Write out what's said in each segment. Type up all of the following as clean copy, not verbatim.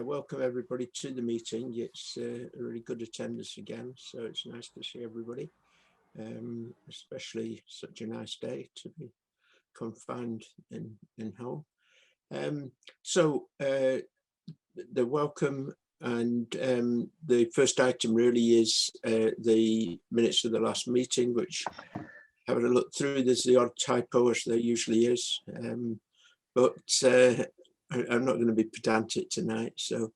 Welcome everybody to the meeting. It's a really good attendance again, so it's nice to see everybody, especially such a nice day to be confined in home. The welcome, and the first item really is the minutes of the last meeting, which, having a look through, there's the odd typo, as there usually is, but I'm not going to be pedantic tonight. So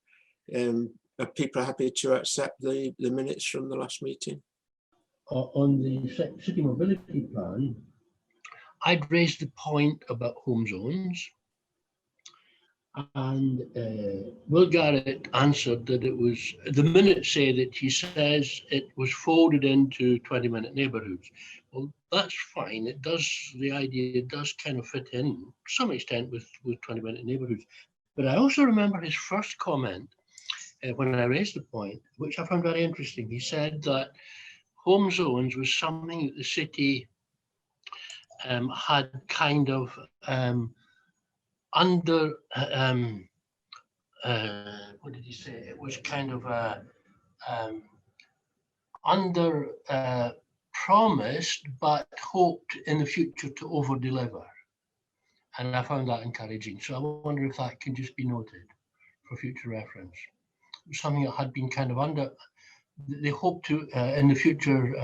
are people happy to accept the minutes from the last meeting? On the city mobility plan, I'd raised the point about home zones, and Will Garrett answered that it was, the minutes say that he says it was folded into 20-minute neighbourhoods. Well, that's fine. It does, the idea does kind of fit in to some extent with 20-minute neighbourhoods. But I also remember his first comment when I raised the point, which I found very interesting. He said that home zones was something that the city had kind of under, what did he say? It was kind of under promised, but hoped in the future to over deliver. And I found that encouraging. So I wonder if that can just be noted for future reference. Something that had been kind of under, they hoped to in the future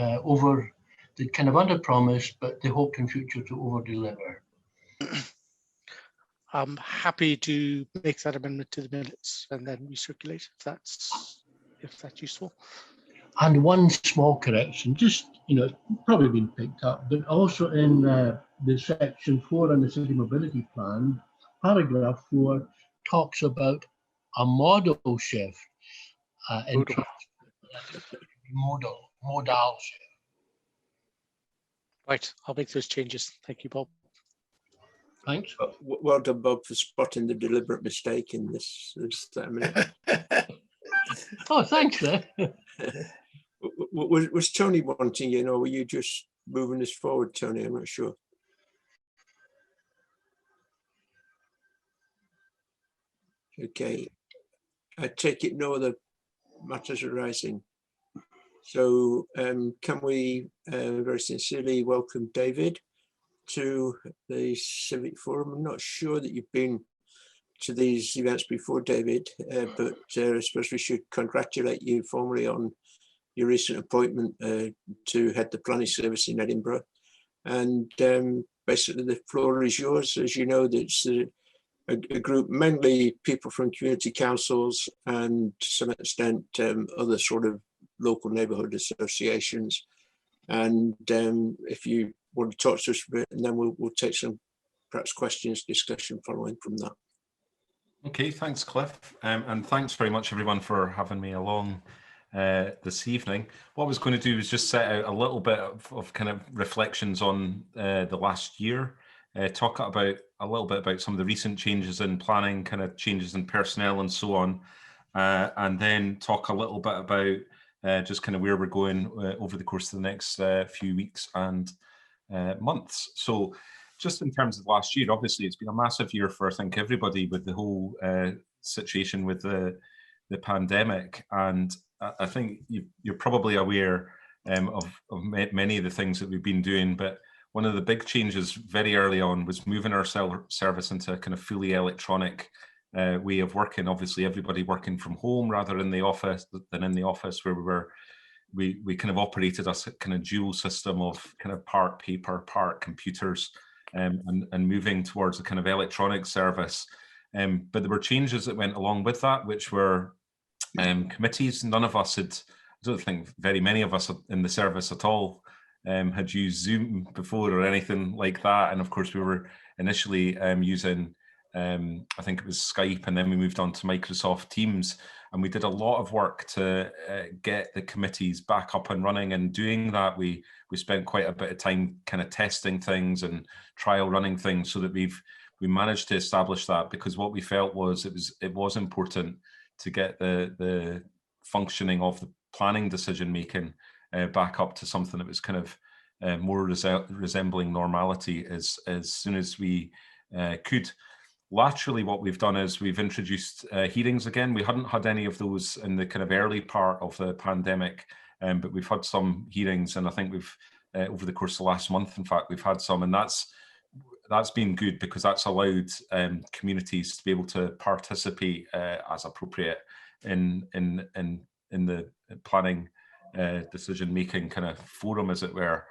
they kind of under promised, but they hoped in future to over deliver. I'm happy to make that amendment to the minutes and then recirculate if that's useful. And one small correction, just, it's probably been picked up, but also in the section 4 on the city mobility plan, paragraph 4 talks about a modal shift in modal shift. Right, I'll make those changes. Thank you, Bob. Thanks. Well done, Bob, for spotting the deliberate mistake in this minute. Oh, thanks, sir. Was Tony wanting, or were you just moving this forward, Tony? I'm not sure. Okay, I take it no other matters arising. So can we very sincerely welcome David to the Civic Forum? I'm not sure that you've been to these events before, David, but I suppose we should congratulate you formally on your recent appointment to head the planning service in Edinburgh. And basically the floor is yours. As you know, there's a group, mainly people from community councils and to some extent other sort of local neighbourhood associations. And if you want to talk to us a bit, and then we'll take some perhaps questions, discussion following from that. Okay, thanks, Cliff. And thanks very much, everyone, for having me along this evening. What I was going to do is just set out a little bit of kind of reflections on the last year, talk about a little bit about some of the recent changes in planning, kind of changes in personnel and so on, and then talk a little bit about just kind of where we're going over the course of the next few weeks and months. So just in terms of last year, obviously it's been a massive year for, I think, everybody with the whole situation with the pandemic. And I think you're probably aware of many of the things that we've been doing, but one of the big changes very early on was moving our service into a kind of fully electronic way of working. Obviously, everybody working from home rather than in the office, where we kind of operated a kind of dual system of kind of part paper, part computers, and moving towards a kind of electronic service. But there were changes that went along with that, which were committees. None of us had, I don't think very many of us in the service at all had used Zoom before or anything like that. And of course, we were initially using, I think it was Skype, and then we moved on to Microsoft Teams. And we did a lot of work to get the committees back up and running. And doing that, we spent quite a bit of time kind of testing things and trial running things, so that we managed to establish that, because what we felt was it was important to get the functioning of the planning decision making back up to something that was kind of more resembling normality as soon as we could. laterally, what we've done is we've introduced hearings again. We hadn't had any of those in the kind of early part of the pandemic, but we've had some hearings, and I think we've over the course of the last month, in fact, we've had some, and that's been good because that's allowed communities to be able to participate as appropriate in the planning decision making kind of forum, as it were.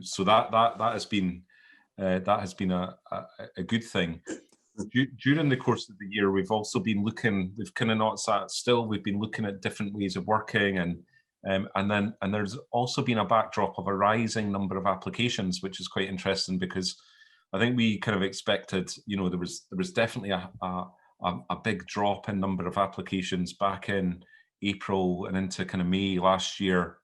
So that has been a good thing. During the course of the year, we've also been looking. We've kind of not sat still. We've been looking at different ways of working, and there's also been a backdrop of a rising number of applications, which is quite interesting because I think we kind of expected, you know, there was definitely a big drop in number of applications back in April and into kind of May last year,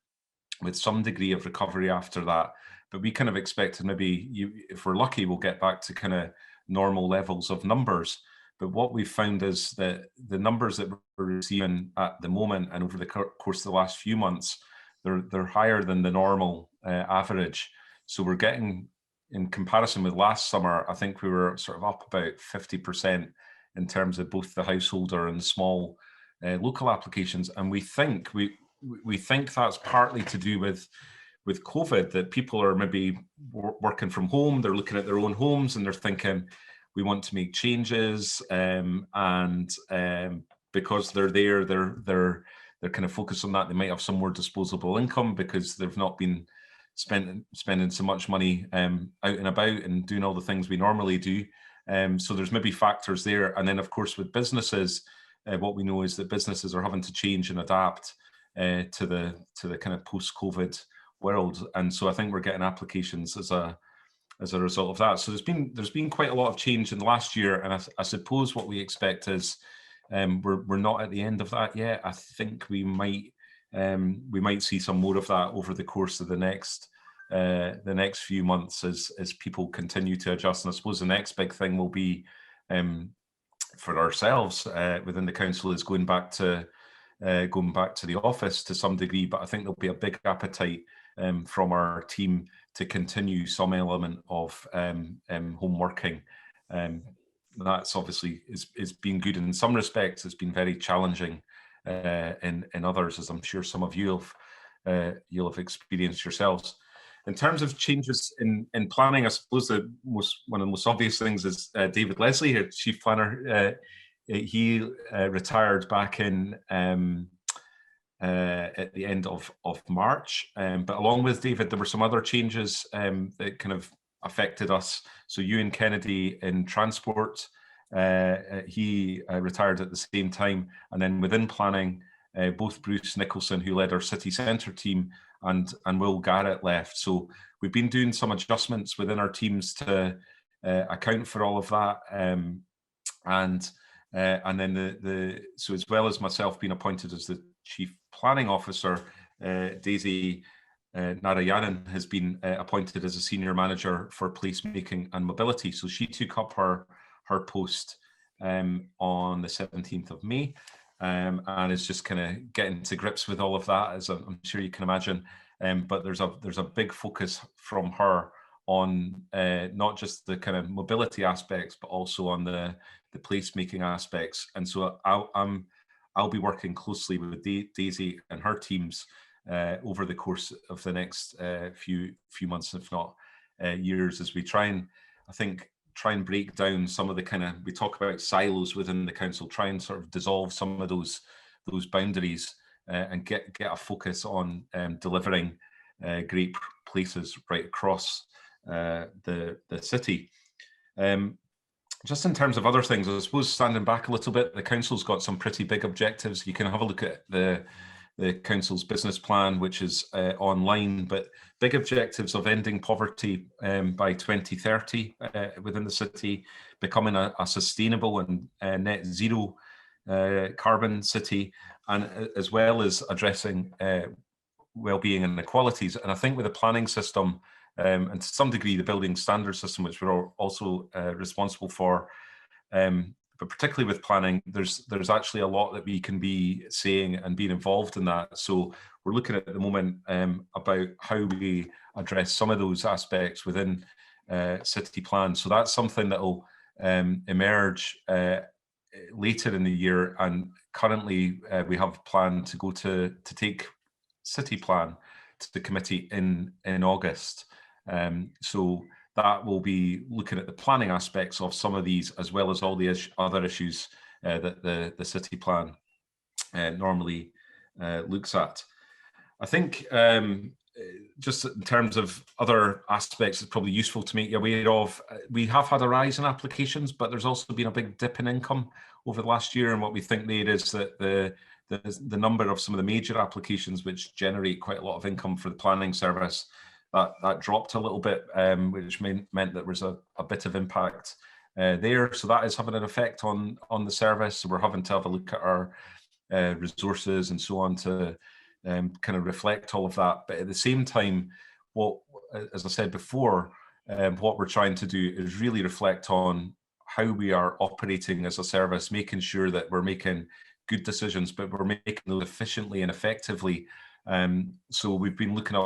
with some degree of recovery after that. But we kind of expected maybe, if we're lucky, we'll get back to kind of normal levels of numbers. But what we've found is that the numbers that we're receiving at the moment and over the course of the last few months, they're higher than the normal average. So we're getting, in comparison with last summer, I think we were sort of up about 50% in terms of both the householder and small local applications. And we think that's partly to do with COVID, that people are maybe working from home, they're looking at their own homes and they're thinking, we want to make changes, and because they're there, they're kind of focused on that. They might have some more disposable income because they've not been spending so much money out and about and doing all the things we normally do. So there's maybe factors there. And then of course with businesses, what we know is that businesses are having to change and adapt to the kind of post-COVID world. And so I think we're getting applications as a result of that. So there's been quite a lot of change in the last year, and I suppose what we expect is we're not at the end of that yet. I think we might see some more of that over the course of the next few months as people continue to adjust. And I suppose the next big thing will be for ourselves within the council is going back to the office to some degree. But I think there'll be a big appetite from our team to continue some element of home working. That's obviously is been good in some respects. It's been very challenging in others, as I'm sure some of you you'll have experienced yourselves. In terms of changes in planning, I suppose one of the most obvious things is David Leslie, our chief planner. He retired back in at the end of March, but along with David, there were some other changes that kind of affected us. So Ewan Kennedy in transport, he retired at the same time, and then within planning, both Bruce Nicholson, who led our city centre team, and Will Garrett left. So we've been doing some adjustments within our teams to account for all of that, and then so as well as myself being appointed as the Chief Planning Officer, Daisy Narayanan has been appointed as a Senior Manager for Placemaking and Mobility. So she took up her post on the 17th of May, and is just kind of getting to grips with all of that, as I'm sure you can imagine. But there's a big focus from her on not just the kind of mobility aspects, but also on the placemaking aspects. And so I'll be working closely with Daisy and her teams over the course of the next few months, if not years, as we try and break down some of the kind of, we talk about silos within the council, try and sort of dissolve some of those boundaries and get a focus on delivering great places right across the city. Just in terms of other things, I suppose standing back a little bit, the council's got some pretty big objectives. You can have a look at the council's business plan, which is online, but big objectives of ending poverty by 2030 within the city, becoming a sustainable and net zero carbon city, and as well as addressing well-being and inequalities. And I think with the planning system, and to some degree the building standard system, which we're also responsible for, but particularly with planning, there's actually a lot that we can be saying and being involved in that. So we're looking at the moment about how we address some of those aspects within city plan. So that's something that'll emerge later in the year, and currently we have planned to go to take city plan to the committee in August. So that will be looking at the planning aspects of some of these, as well as all the other issues that the city plan normally looks at. I think just in terms of other aspects, it's probably useful to make you aware of. We have had a rise in applications, but there's also been a big dip in income over the last year. And what we think there is that the number of some of the major applications, which generate quite a lot of income for the planning service, that dropped a little bit, which meant that there was a bit of impact there. So that is having an effect on the service. So we're having to have a look at our resources and so on to kind of reflect all of that. But at the same time, as I said before, what we're trying to do is really reflect on how we are operating as a service, making sure that we're making good decisions, but we're making them efficiently and effectively. So we've been looking at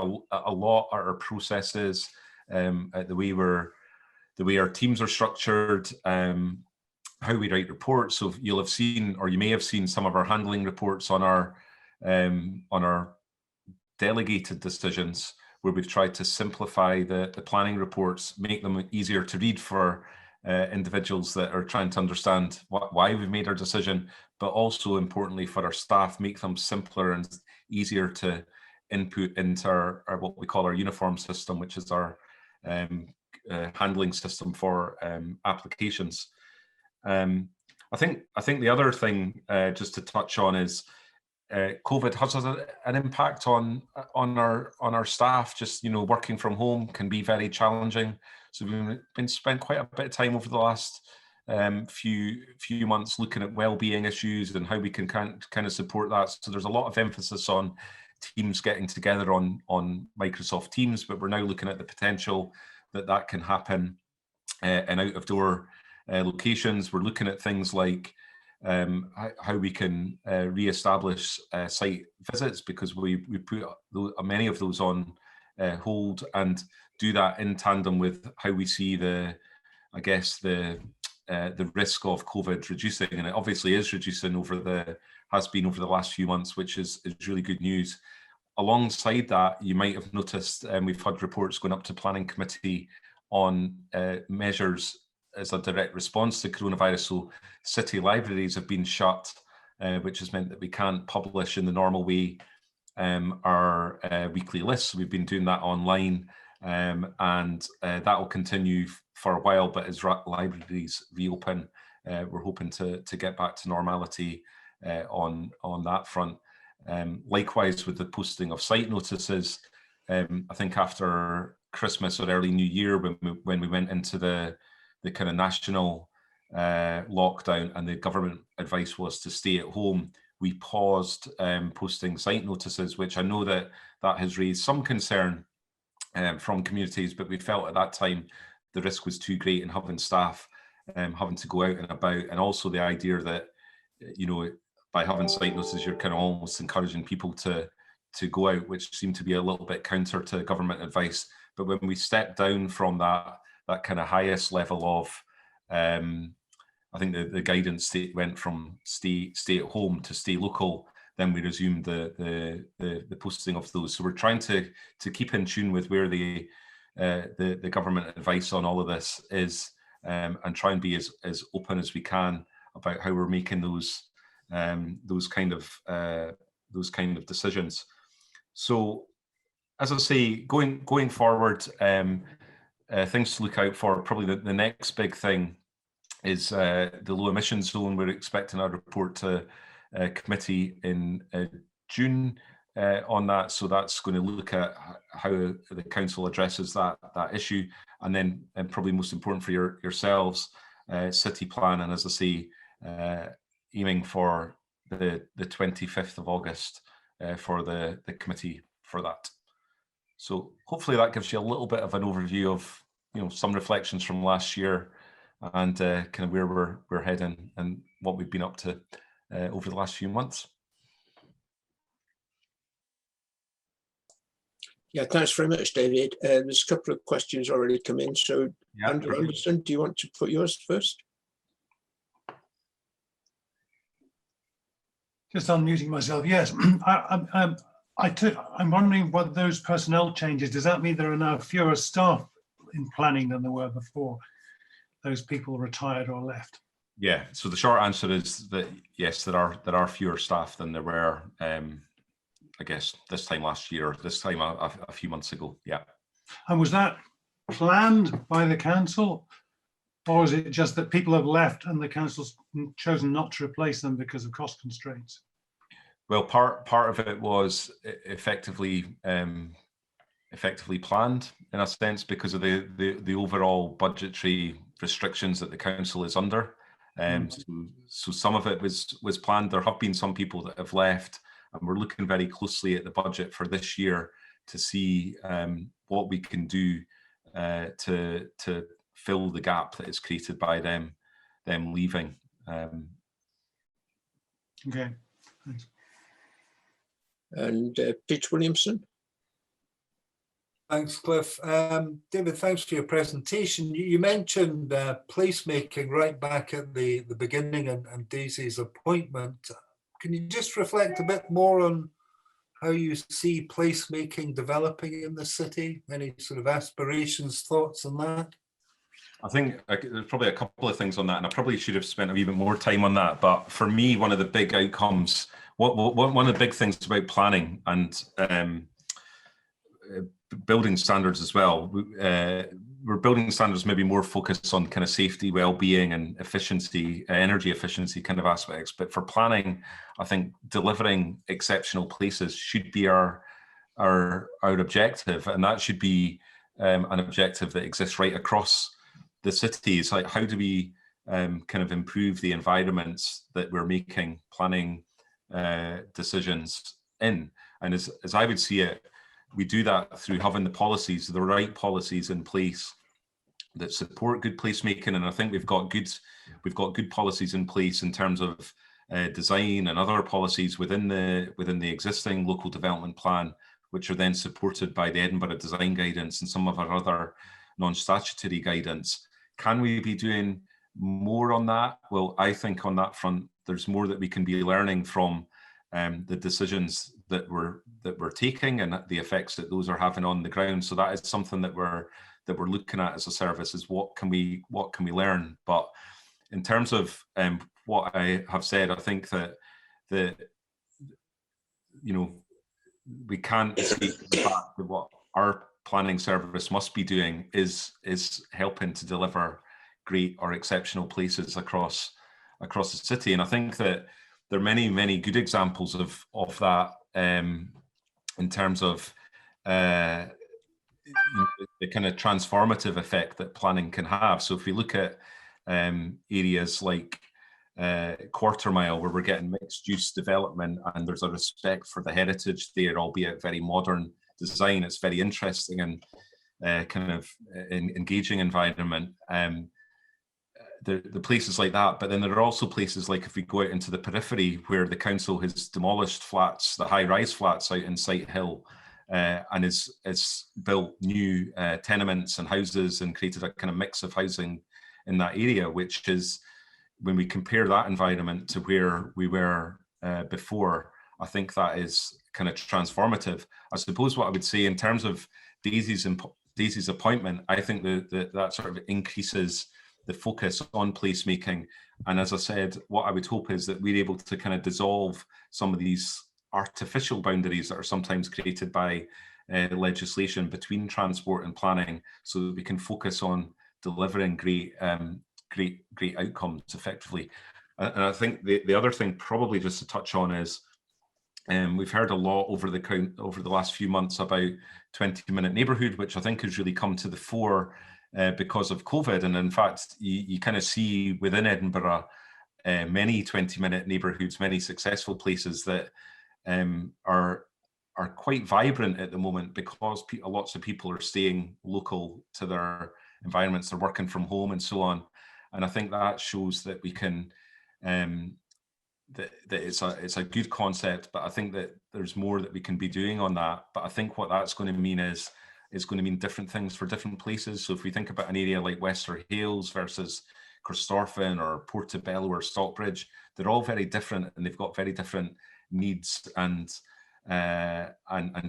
a lot at our processes, at the way our teams are structured, how we write reports. So you'll have seen, or you may have seen, some of our handling reports on our delegated decisions, where we've tried to simplify the planning reports, make them easier to read for individuals that are trying to understand why we've made our decision, but also importantly for our staff, make them simpler and easier to input into our what we call our uniform system, which is our handling system for applications. I think the other thing just to touch on is COVID has an impact on our staff. Just, working from home can be very challenging. So we've been spent quite a bit of time over the last few months looking at well-being issues and how we can kind of support that. So there's a lot of emphasis on teams getting together on Microsoft Teams, but we're now looking at the potential that can happen in out-of-door locations. We're looking at things like how we can re-establish site visits, because we put many of those on hold, and do that in tandem with how we see the risk of COVID reducing, and it obviously is reducing has been over the last few months, which is really good news. Alongside that, you might have noticed we've had reports going up to planning committee on measures as a direct response to coronavirus. So city libraries have been shut, which has meant that we can't publish in the normal way our weekly lists. We've been doing that online, and that will continue for a while. But as libraries reopen, we're hoping to get back to normality on that front. Likewise, with the posting of site notices, I think after Christmas or early New Year, when we went into the kind of national lockdown and the government advice was to stay at home, we paused posting site notices, which I know that has raised some concern from communities, but we felt at that time the risk was too great in having staff having to go out and about, and also the idea that, by having site notices, you're kind of almost encouraging people to go out, which seemed to be a little bit counter to government advice. But when we stepped down from that kind of highest level of, I think the guidance went from stay at home to stay local, then we resumed the posting of those. So we're trying to keep in tune with where the government advice on all of this is, and try and be as open as we can about how we're making those kind of decisions. So, as I say, going forward, things to look out for. Probably the next big thing is the low emission zone. We're expecting a report to committee in June on that. So that's going to look at how the council addresses that issue, and then, and probably most important for yourselves, city plan. And as I say, aiming for the 25th of August for the committee for that. So hopefully that gives you a little bit of an overview of some reflections from last year, and kind of where we're heading and what we've been up to over the last few months. Yeah, thanks very much, David. There's a couple of questions already come in. So, Yeah, Andrew Anderson, do you want to put yours first? Just unmuting myself. Yes, I'm wondering what those personnel changes, does that mean there are now fewer staff in planning than there were before those people retired or left? Yeah, so the short answer is that yes, there are fewer staff than there were, I guess, this time last year, or this time a few months ago. Yeah. And was that planned by the council, or is it just that people have left and the council's chosen not to replace them because of cost constraints? Well, part of it was effectively planned in a sense because of the overall budgetary restrictions that the council is under. So some of it was planned. There have been some people that have left, and we're looking very closely at the budget for this year to see what we can do to fill the gap that is created by them leaving. Okay, thanks. And Peter Williamson. Thanks, Cliff. David, thanks for your presentation. You mentioned placemaking right back at the beginning and Daisy's appointment. Can you just reflect a bit more on how you see placemaking developing in the city? Any sort of aspirations, thoughts on that? I think there's probably a couple of things on that, and I probably should have spent a wee bit more time on that. But for me, one of the big outcomes, one of the big things about planning and building standards as well, we're building standards maybe more focused on kind of safety, well-being and efficiency, energy efficiency kind of aspects. But for planning, I think delivering exceptional places should be our objective, and that should be an objective that exists right across the city. It's like, how do we kind of improve the environments that we're making planning decisions in? And as I would see it, we do that through having the right policies in place that support good placemaking. And I think we've got good policies in place in terms of design and other policies within the existing local development plan, which are then supported by the Edinburgh Design Guidance and some of our other non-statutory guidance. Can we be doing more on that? Well, I think on that front, there's more that we can be learning from the decisions that we're taking and the effects that those are having on the ground. So that is something that we're looking at as a service, is what can we learn? But in terms of what I have said, I think that we can't escape the fact that what our planning service must be doing is helping to deliver great or exceptional places across the city. And I think that there are many good examples of that in terms of the kind of transformative effect that planning can have. So if we look at areas like Quarter Mile, where we're getting mixed use development and there's a respect for the heritage there, albeit very modern design, it's very interesting and kind of engaging environment. The places like that, but then there are also places like if we go out into the periphery where the council has demolished flats, the high-rise flats out in Sight Hill, and is built new tenements and houses and created a kind of mix of housing in that area, which is, when we compare that environment to where we were before, I think that is kind of transformative. I suppose what I would say in terms of Daisy's appointment, I think that sort of increases the focus on placemaking. And as I said, what I would hope is that we're able to kind of dissolve some of these artificial boundaries that are sometimes created by legislation between transport and planning, so that we can focus on delivering great outcomes effectively. And I think the other thing probably just to touch on is we've heard a lot over the last few months about 20-minute neighbourhood, which I think has really come to the fore because of COVID. And in fact, you kind of see within Edinburgh many 20-minute neighbourhoods, many successful places that are quite vibrant at the moment because lots of people are staying local to their environments, they're working from home and so on. And I think that shows that we can, that it's a good concept, but I think that there's more that we can be doing on that. But I think what that's going to mean is it's going to mean different things for different places. So if we think about an area like Wester Hales versus Corstorphine or Portobello or Stockbridge, they're all very different and they've got very different needs and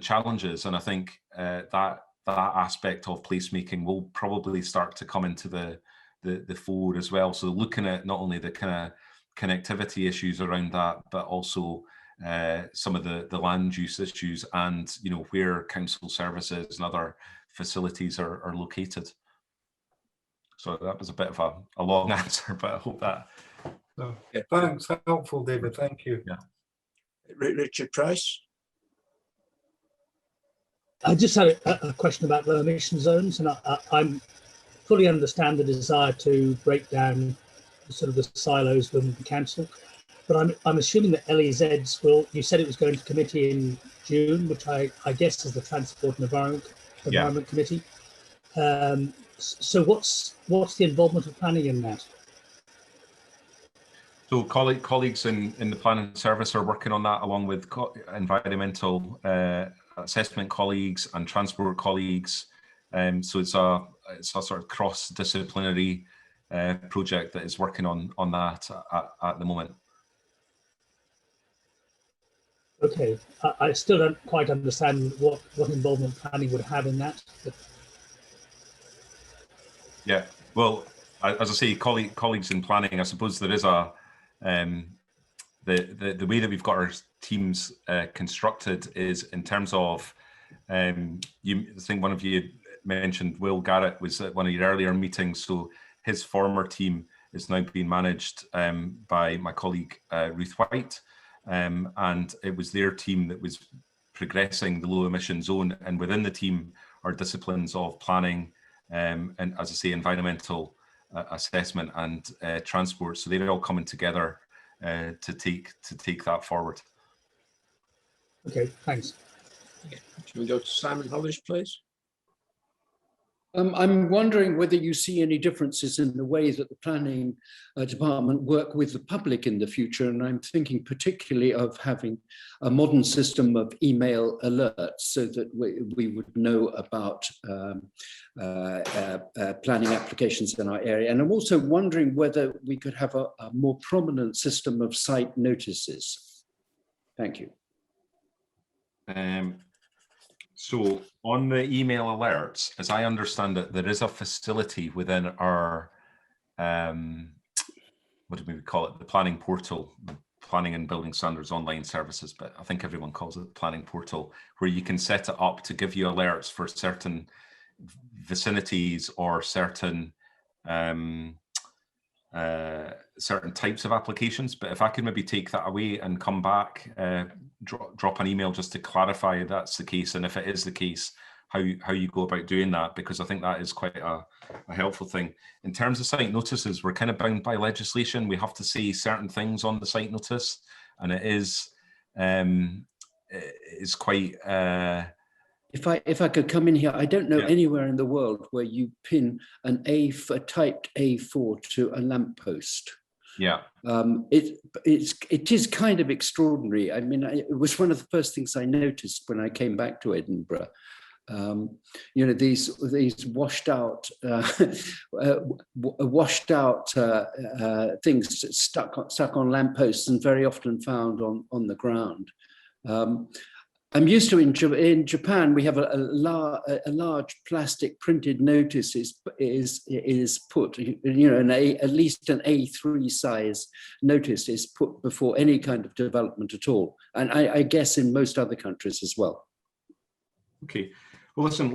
challenges. And I think that aspect of placemaking will probably start to come into the fore as well. So looking at not only the kind of connectivity issues around that, but also some of the land use issues and, you know, where council services and other facilities are located. So that was a bit of a long answer, but I hope that. Yeah, thanks, helpful, David. Thank you. Yeah. Richard Price. I just had a question about low emission zones, and I fully understand the desire to break down sort of the silos within the council, but I'm assuming that LEZs will. You said it was going to committee in June, which I guess is the Transport and Environment Committee. So what's the involvement of planning in that? So colleagues in the planning service are working on that, along with environmental assessment colleagues and transport colleagues. So it's a sort of cross-disciplinary project that is working on that at the moment. Okay, I still don't quite understand what involvement planning would have in that. But... Yeah, well, as I say, colleagues in planning, I suppose there is a the way that we've got our teams constructed is in terms of I think one of you mentioned Will Garrett was at one of your earlier meetings. So his former team is now being managed by my colleague Ruth White, and it was their team that was progressing the low emission zone. And within the team are disciplines of planning and, as I say, environmental assessment and transport. So they're all coming together to take that forward. Okay, thanks. Can we go to Simon Hollis, please? I'm wondering whether you see any differences in the way that the planning department work with the public in the future. And I'm thinking particularly of having a modern system of email alerts so that we would know about planning applications in our area. And I'm also wondering whether we could have a more prominent system of site notices. Thank you. So on the email alerts, as I understand it, there is a facility within our, what do we call it? The planning portal, Planning and Building Standards Online Services, but I think everyone calls it the planning portal, where you can set it up to give you alerts for certain vicinities or certain certain types of applications. But if I could maybe take that away and come back, drop an email just to clarify if that's the case, and if it is the case, how you go about doing that, because I think that is quite a helpful thing. In terms of site notices, we're kind of bound by legislation. We have to say certain things on the site notice, and it is quite If I could come in here, I don't know anywhere in the world where you pin a typed A4 to a lamppost. Yeah. It is kind of extraordinary. I mean, it was one of the first things I noticed when I came back to Edinburgh. You know, these washed out things stuck on lampposts and very often found on the ground. I'm used to in Japan, we have a large plastic printed notice is put, you know, at least an A3 size notice is put before any kind of development at all. And I guess in most other countries as well. Okay. Well, listen,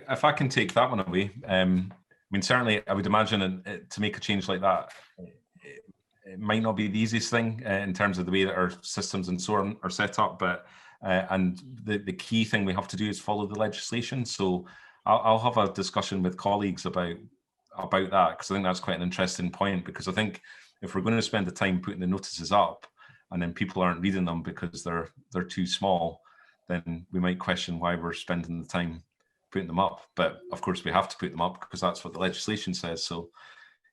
if I can take that one away. I mean, certainly I would imagine to make a change like that, it might not be the easiest thing in terms of the way that our systems and so on are set up, but and the key thing we have to do is follow the legislation. So I'll have a discussion with colleagues about that, because I think that's quite an interesting point, because I think if we're going to spend the time putting the notices up and then people aren't reading them because they're too small, then we might question why we're spending the time putting them up. But of course we have to put them up because that's what the legislation says. So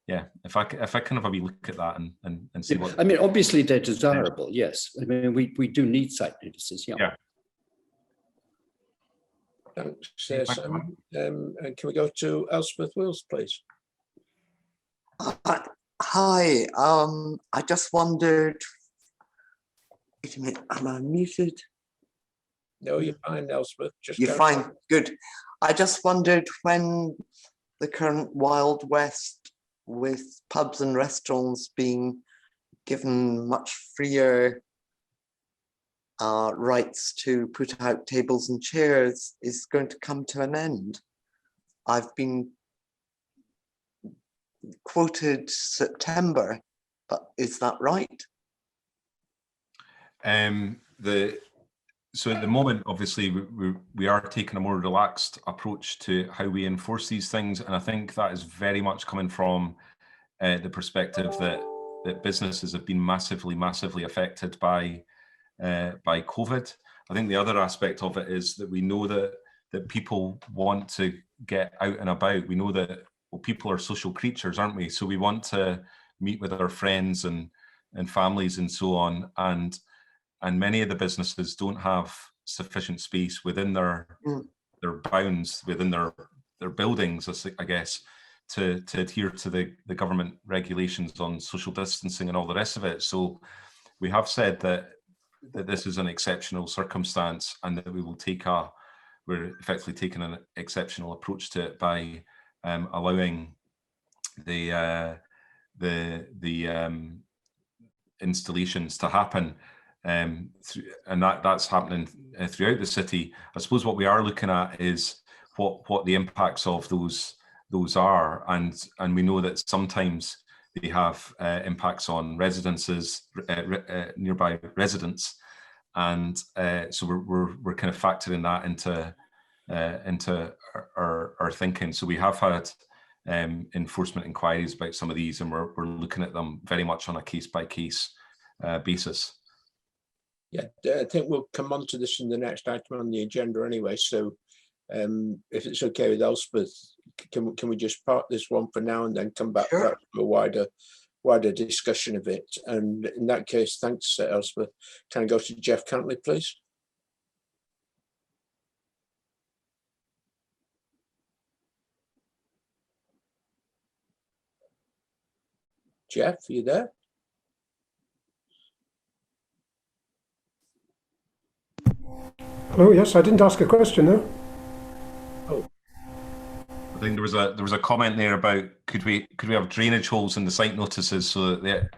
yeah, if I kind of have a wee look at that and see what. I mean, obviously they're desirable, yes. I mean, we do need site notices, yeah. Thanks, Sam. And can we go to Elspeth Wills, please? Hi, I just wondered Wait a minute, am I muted? No, you're fine, Elspeth. Just You're go. fine, good. I just wondered when the current Wild West with pubs and restaurants being given much freer rights to put out tables and chairs is going to come to an end. I've been quoted September, but is that right? So at the moment, obviously, we are taking a more relaxed approach to how we enforce these things, and I think that is very much coming from the perspective that businesses have been massively affected by COVID. I think the other aspect of it is that we know that people want to get out and about. We know that people are social creatures, aren't we? So we want to meet with our friends and families and so on. And many of the businesses don't have sufficient space within their bounds, within their buildings, I guess, to adhere to the government regulations on social distancing and all the rest of it. So we have said that this is an exceptional circumstance, and that we're effectively taking an exceptional approach to it by allowing the installations to happen. And that's happening throughout the city. I suppose what we are looking at is what the impacts of those are, and we know that sometimes they have impacts on residences, nearby residents, and so we're kind of factoring that into our thinking. So we have had enforcement inquiries about some of these, and we're looking at them very much on a case-by-case basis. Yeah, I think we'll come on to this in the next item on the agenda anyway. So if it's okay with Elspeth, can we just park this one for now and then come back to a wider discussion of it? And in that case, thanks, Elspeth. Can I go to Jeff Cantley, please? Jeff, are you there? Hello, yes, I didn't ask a question, no. Oh. I think there was a comment there about could we have drainage holes in the site notices so that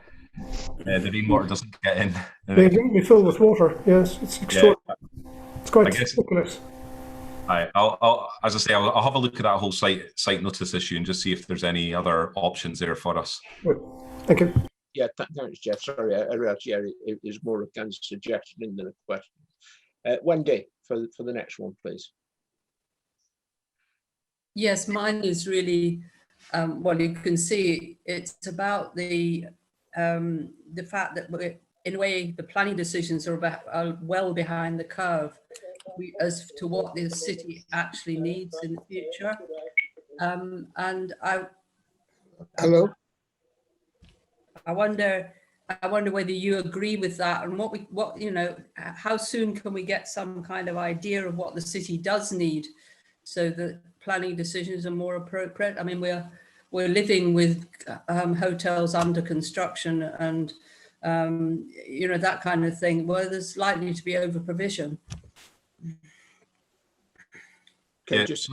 the rainwater doesn't get in. They need to be filled with water, yes, it's extraordinary. Yeah. It's quite ridiculous. I'll as I say, I'll have a look at that whole site notice issue and just see if there's any other options there for us. Good. Thank you. Yeah, thanks, Jeff. Sorry, I realised it is more a kind of suggestion than a question. Wendy, for the next one, please. Yes, mine is really, well, you can see it's about the fact that in a way the planning decisions are well behind the curve as to what the city actually needs in the future. And Hello. I wonder whether you agree with that, and what you know, how soon can we get some kind of idea of what the city does need, so that planning decisions are more appropriate. I mean, we're living with hotels under construction and you know, that kind of thing, where there's likely to be over provision. Okay, yeah, just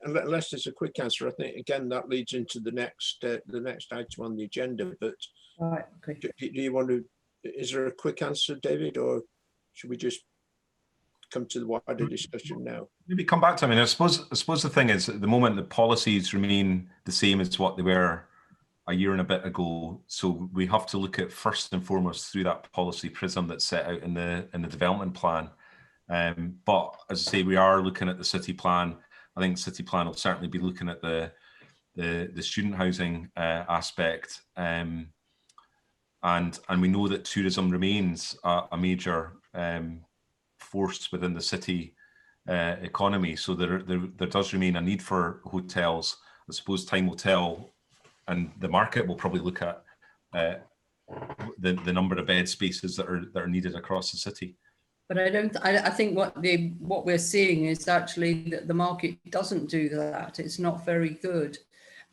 unless there's a quick answer, I think again that leads into the next item on the agenda. But right, okay. Do you want to? Is there a quick answer, David, or should we just come to the wider discussion now? Maybe come back to. I mean, I suppose the thing is, at the moment, the policies remain the same as what they were a year and a bit ago. So we have to look at first and foremost through that policy prism that's set out in the development plan. But as I say, we are looking at the city plan. I think city plan will certainly be looking at the student housing aspect, and we know that tourism remains a major force within the city economy. So there does remain a need for hotels. I suppose time will tell, and the market will probably look at the number of bed spaces that are needed across the city. But I think what we're seeing is actually that the market doesn't do that. It's not very good,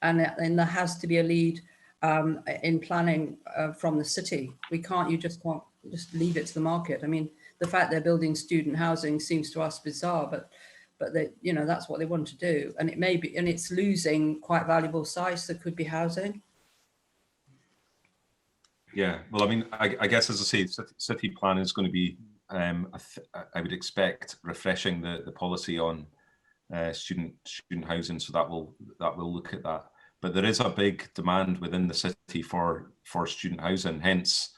and there has to be a lead in planning from the city. You just can't just leave it to the market. I mean, the fact they're building student housing seems to us bizarre, but they, you know, that's what they want to do, and it may be, and it's losing quite valuable sites that could be housing. Yeah, well, I mean, I guess, as I say, city plan is going to be, I would expect, refreshing the policy on student housing, so that will look at that. But there is a big demand within the city for student housing, hence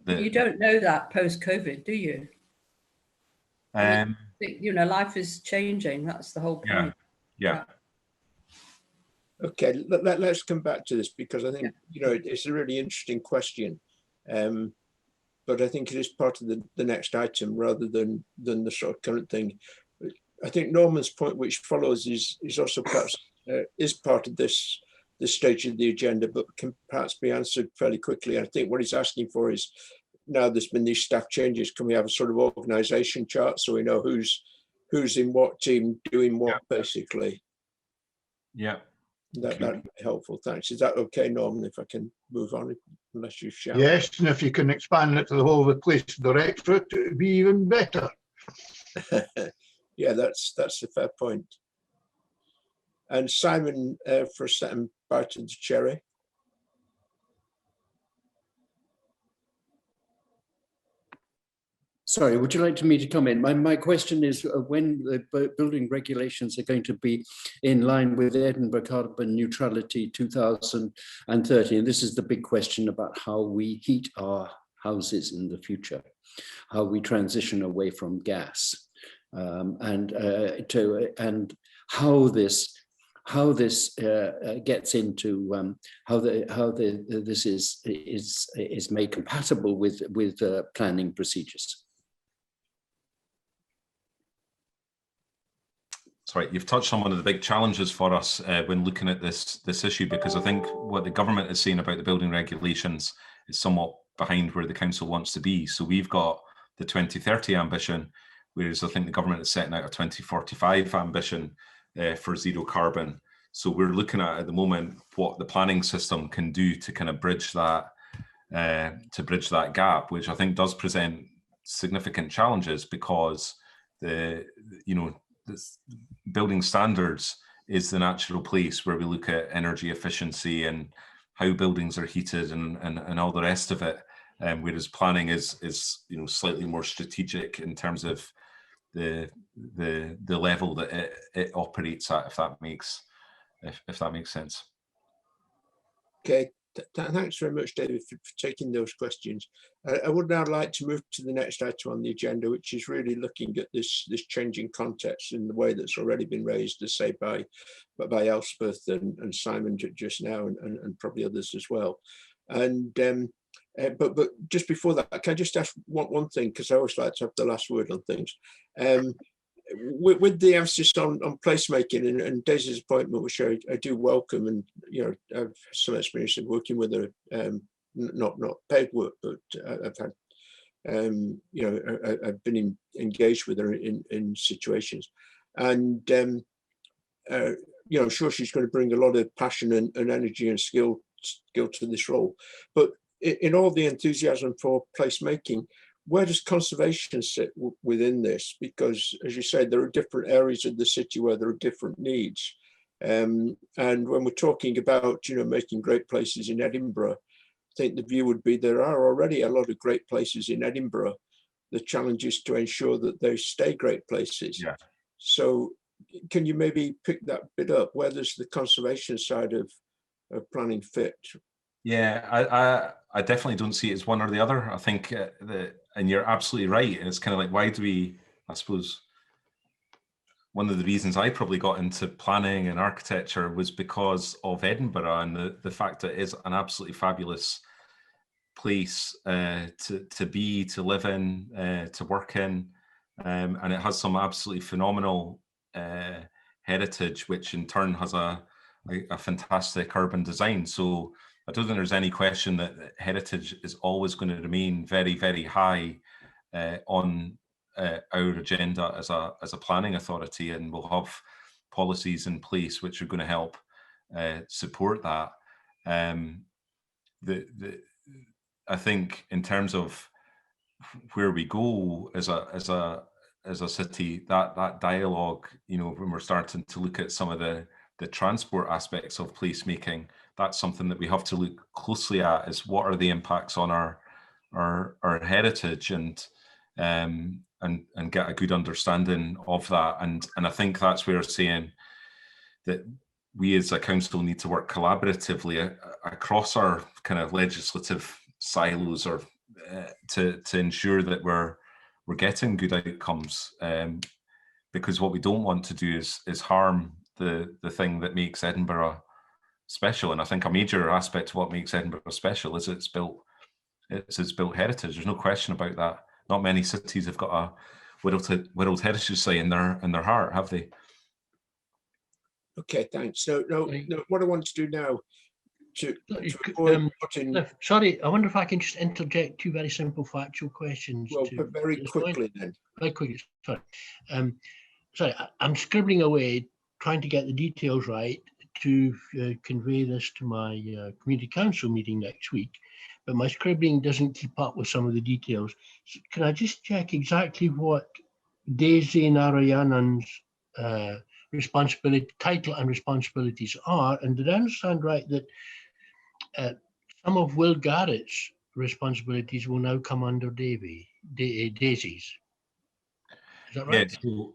You don't know that post-COVID, do you? I mean, you know, life is changing. That's the whole point. Yeah. Okay, let's come back to this, because I think, you know, it's a really interesting question. But I think it is part of the next item rather than the sort of current thing. I think Norman's point, which follows, is also perhaps is part of this stage of the agenda, but can perhaps be answered fairly quickly. I think what he's asking for is, now there's been these staff changes, can we have a sort of organisation chart so we know who's in what team doing what, basically? Yeah. That'd be helpful, thanks. Is that okay, Norman, if I can move on, unless you shout? Yes, and if you can expand it to the whole of the police directorate, it would be even better. Yeah, that's a fair point. And Simon, for a second, bite of the cherry. Sorry, would you like me to comment? My question is when the building regulations are going to be in line with Edinburgh Carbon Neutrality 2030. And this is the big question about how we heat our houses in the future, how we transition away from gas, and how this gets into how this is made compatible with planning procedures. Sorry, you've touched on one of the big challenges for us when looking at this issue, because I think what the government is saying about the building regulations is somewhat behind where the council wants to be. So we've got the 2030 ambition, whereas I think the government is setting out a 2045 ambition for zero carbon. So we're looking at the moment what the planning system can do to kind of bridge that gap, which I think does present significant challenges, because the building standards is the natural place where we look at energy efficiency and how buildings are heated and all the rest of it, whereas planning is slightly more strategic in terms of the level that it operates at, if that makes sense. Okay, thanks very much, David, for taking those questions. I would now like to move to the next item on the agenda, which is really looking at this changing context in the way that's already been raised, as say by Elspeth and Simon just now, and probably others as well. And but just before that, can I just ask one thing, because I always like to have the last word on things. With the emphasis on placemaking and Daisy's appointment, which I do welcome, and I have some experience of working with her, not paid work, but I've had I've been engaged with her in situations, and I'm sure she's going to bring a lot of passion and energy and skill to this role. But in all the enthusiasm for placemaking, where does conservation sit within this? Because, as you say, there are different areas of the city where there are different needs. And when we're talking about, making great places in Edinburgh, I think the view would be there are already a lot of great places in Edinburgh. The challenge is to ensure that they stay great places. Yeah. So can you maybe pick that bit up? Where does the conservation side of planning fit? Yeah, I definitely don't see it as one or the other. I think and you're absolutely right. And it's kind of like, why do we, I suppose, one of the reasons I probably got into planning and architecture was because of Edinburgh and the fact that it is an absolutely fabulous place to be, to live in, to work in. And it has some absolutely phenomenal heritage, which in turn has a fantastic urban design. So I don't think there's any question that heritage is always going to remain very, very high on our agenda as a planning authority, and we'll have policies in place which are going to help support that. I think in terms of where we go as a city, that dialogue, you know, when we're starting to look at some of the transport aspects of placemaking, that's something that we have to look closely at, is what are the impacts on our heritage, and get a good understanding of that. And I think that's where saying that we as a council need to work collaboratively across our kind of legislative silos, or to ensure that we're getting good outcomes, because what we don't want to do is harm the thing that makes Edinburgh special. And I think a major aspect of what makes Edinburgh special is its built heritage. There's no question about that. Not many cities have got a World Heritage Site in their heart, have they? Okay, thanks. No, what I want to do now to avoid putting... Sorry, I wonder if I can just interject two very simple factual questions. Well, but very quickly then. Very quickly, sorry. Sorry, I'm scribbling away, trying to get the details right to convey this to my community council meeting next week, but my scribbling doesn't keep up with some of the details. So can I just check exactly what Daisy Narayanan's title and responsibilities are? And did I understand right that some of Will Garrett's responsibilities will now come under Daisy's? Is that right? Yeah,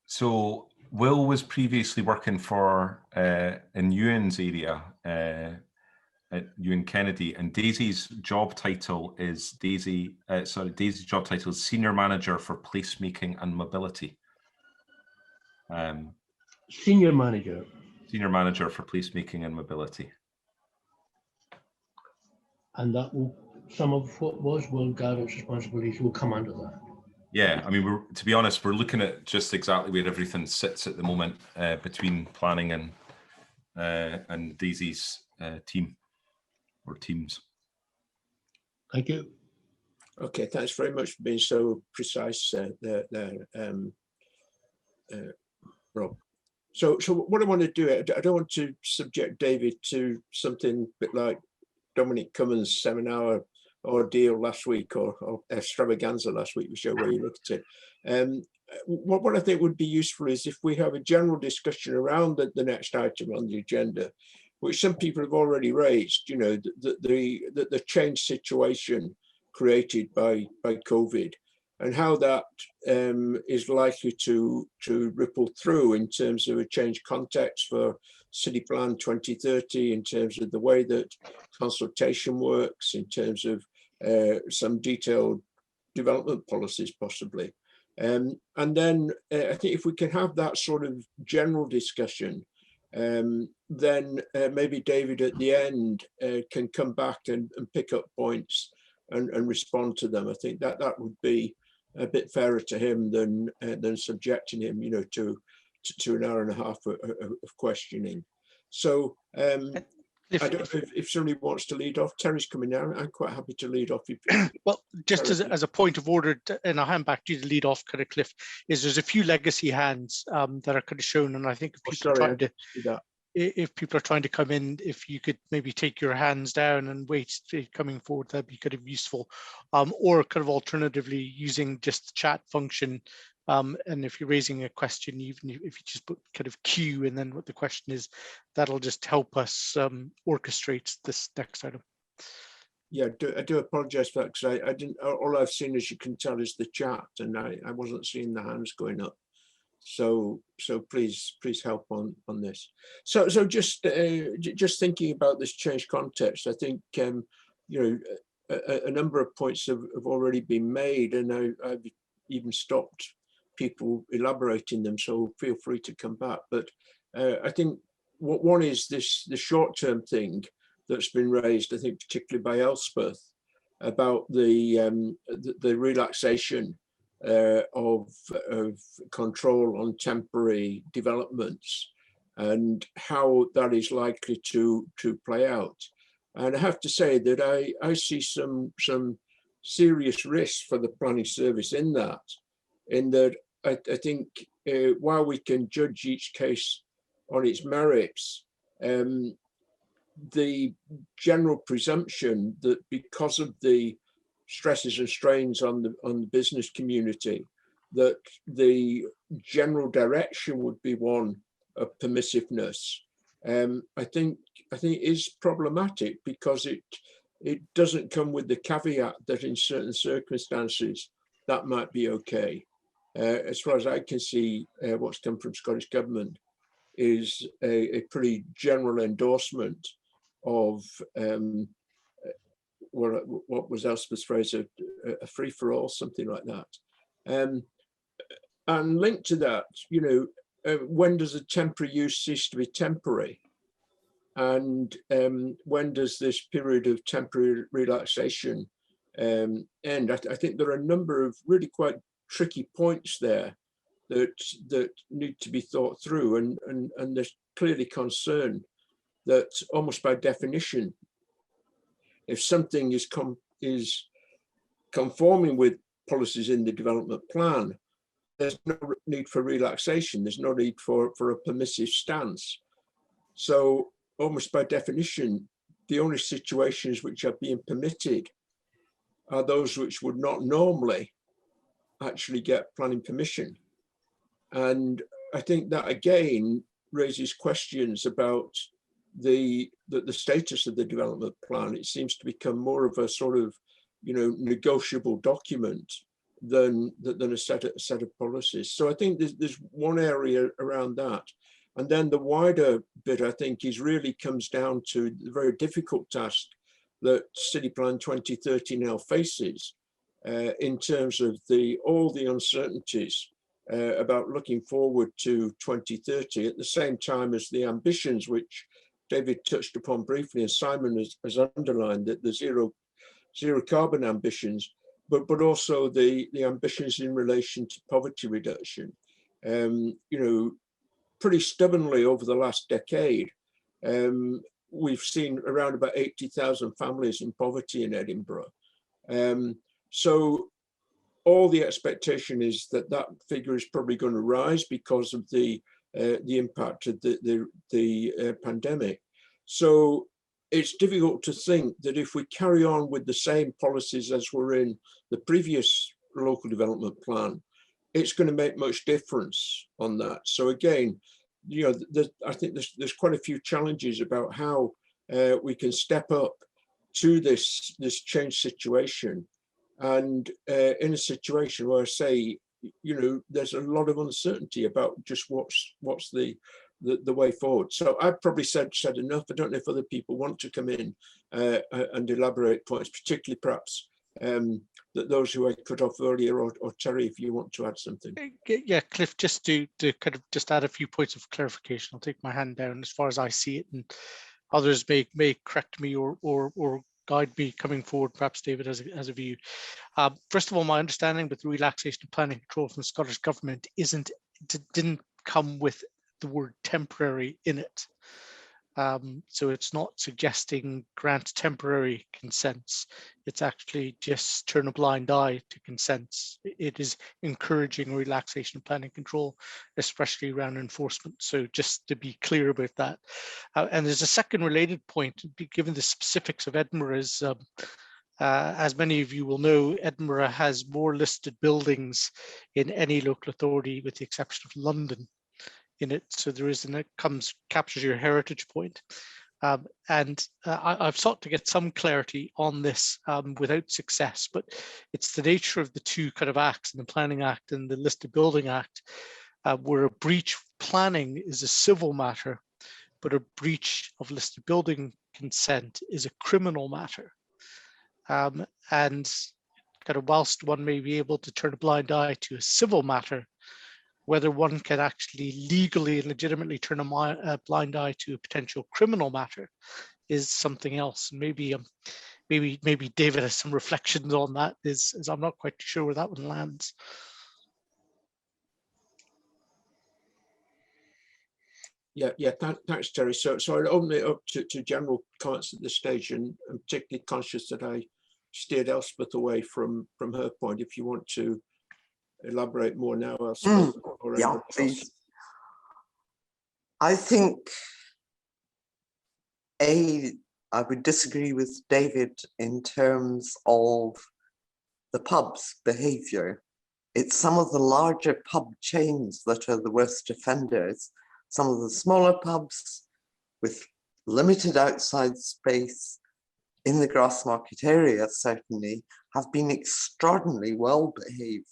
so Will was previously working for in Ewan's area at Ewan Kennedy, and Daisy's job title is Daisy's job title is Senior Manager for Placemaking and Mobility. Senior Manager for Placemaking and Mobility. And that will, some of what was Will Garrett's responsibilities will come under that. Yeah, I mean, to be honest, we're looking at just exactly where everything sits at the moment between planning and Daisy's team or teams. Thank you. Okay, thanks very much for being so precise there, Rob. So what I want to do, I don't want to subject David to something a bit like Dominic Cummins' 7-hour ordeal last week, or extravaganza last week, whichever way you look at it. What I think would be useful is if we have a general discussion around the next item on the agenda, which some people have already raised, you know, the change situation created by COVID, and how that is likely to ripple through in terms of a change context for City Plan 2030, in terms of the way that consultation works, in terms of some detailed development policies possibly. And then I think if we can have that sort of general discussion, then maybe David at the end can come back and pick up points and respond to them. I think that would be a bit fairer to him than subjecting him, you know, to an hour and a half of questioning. So I don't know if somebody wants to lead off. Terry's coming now. I'm quite happy to lead off. Well, just as a point of order, and I'll hand back to you to lead off, kind of, Cliff, is there's a few legacy hands that are kind of shown, and I think if people are trying to come in, if you could maybe take your hands down and wait coming forward, that'd be kind of useful. Or kind of alternatively using just the chat function. And if you're raising a question, even if you just put kind of Q and then what the question is, that'll just help us orchestrate this next item. Yeah, I do apologize for that, because I didn't, all I've seen, as you can tell, is the chat, and I wasn't seeing the hands going up. So please help on this. So just thinking about this change context, I think you know, a number of points have already been made, and I've even stopped people elaborating them, so feel free to come back. But I think one is the short-term thing that's been raised, I think particularly by Elspeth, about the relaxation of control on temporary developments and how that is likely to play out. And I have to say that I see some serious risks for the planning service in that I think while we can judge each case on its merits, the general presumption that because of the stresses and strains on the business community, that the general direction would be one of permissiveness, I think is problematic, because it doesn't come with the caveat that in certain circumstances that might be okay. As far as I can see, what's come from Scottish Government is a pretty general endorsement of what was Elspeth's phrase, a free-for-all, something like that. And linked to that, when does a temporary use cease to be temporary? And when does this period of temporary relaxation end? I think there are a number of really quite tricky points there that need to be thought through, and there's clearly concern that almost by definition, if something is conforming with policies in the development plan, there's no need for relaxation, there's no need for a permissive stance. So almost by definition, the only situations which are being permitted are those which would not normally actually get planning permission. And I think that again raises questions about the status of the development plan. It seems to become more of a sort of, negotiable document than a set of policies. So I think there's one area around that. And then the wider bit, I think, really comes down to the very difficult task that City Plan 2030 now faces in terms of all the uncertainties about looking forward to 2030, at the same time as the ambitions which David touched upon briefly, and Simon has underlined, that the zero carbon ambitions, but also the ambitions in relation to poverty reduction. Pretty stubbornly over the last decade, we've seen around about 80,000 families in poverty in Edinburgh. So all the expectation is that figure is probably going to rise because of the impact of the pandemic. So it's difficult to think that if we carry on with the same policies as were in the previous local development plan, it's going to make much difference on that. So again, I think there's quite a few challenges about how we can step up to this changed situation, and in a situation where I say, there's a lot of uncertainty about just what's the way forward. So I've probably said enough. I don't know if other people want to come in and elaborate points, particularly perhaps that those who I cut off earlier, or Terry, if you want to add something. Yeah, Cliff, just to kind of just add a few points of clarification. I'll take my hand down as far as I see it, and others may correct me or guide me coming forward, perhaps David as a view. First of all, my understanding with the relaxation of planning control from the Scottish Government didn't come with the word temporary in it. So it's not suggesting grant temporary consents. It's actually just turn a blind eye to consents. It is encouraging relaxation of planning control, especially around enforcement. So just to be clear about that. And there's a second related point, given the specifics of Edinburgh, is as many of you will know, Edinburgh has more listed buildings in any local authority with the exception of London in it. So there is, and it captures your heritage point. I've sought to get some clarity on this without success, but it's the nature of the two kind of acts, in the Planning Act and the Listed Building Act, where a breach of planning is a civil matter, but a breach of listed building consent is a criminal matter. And kind of whilst one may be able to turn a blind eye to a civil matter, whether one can actually legally and legitimately turn a blind eye to a potential criminal matter is something else. And maybe David has some reflections on that, as I'm not quite sure where that one lands. Yeah, thanks, Terry. So I'll open it up to general comments at this stage, and I'm particularly conscious that I steered Elspeth away from her point. If you want to elaborate more now, Elspeth. Yeah, please. I think I would disagree with David in terms of the pub's behaviour. It's some of the larger pub chains that are the worst offenders. Some of the smaller pubs with limited outside space in the Grassmarket area certainly have been extraordinarily well behaved.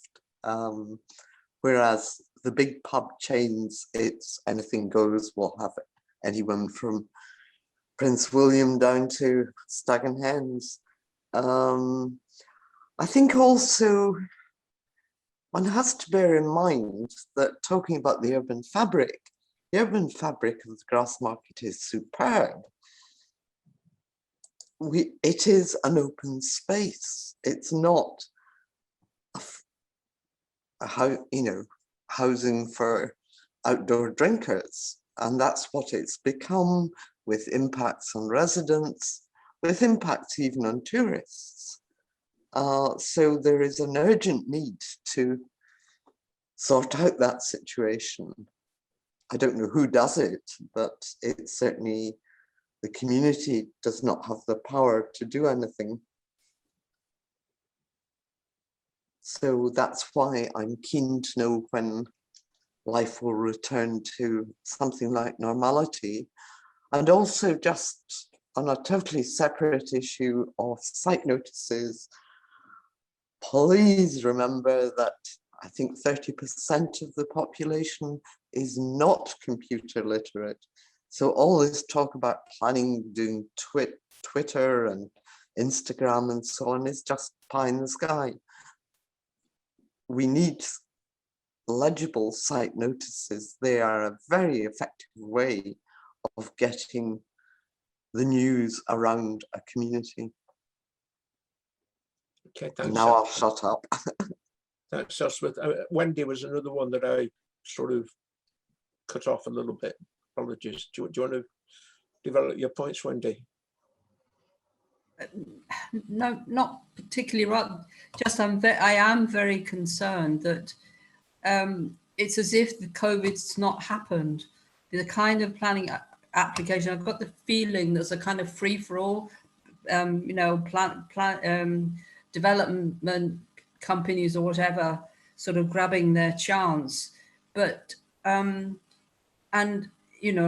Whereas the big pub chains, it's anything goes. We'll have anyone from Prince William down to Stag and Hens. I think also one has to bear in mind that talking about the urban fabric of the Grassmarket is superb. It is an open space. It's not housing for outdoor drinkers, and that's what it's become, with impacts on residents, with impacts even on tourists. So there is an urgent need to sort out that situation. I don't know who does it, but it's certainly the community does not have the power to do anything. So that's why I'm keen to know when life will return to something like normality. And also, just on a totally separate issue of site notices, please remember that I think 30% of the population is not computer literate. So all this talk about planning, doing Twitter and Instagram and so on is just pie in the sky. We need legible site notices. They are a very effective way of getting the news around a community. Okay, thanks. And now I'll shut up. Thanks, Elspeth. Wendy was another one that I sort of cut off a little bit. Apologies. Do you want to develop your points, Wendy? No, not particularly right. Just I am very concerned that it's as if the COVID's not happened. The kind of planning application, I've got the feeling there's a kind of free for all, development companies or whatever, sort of grabbing their chance. But and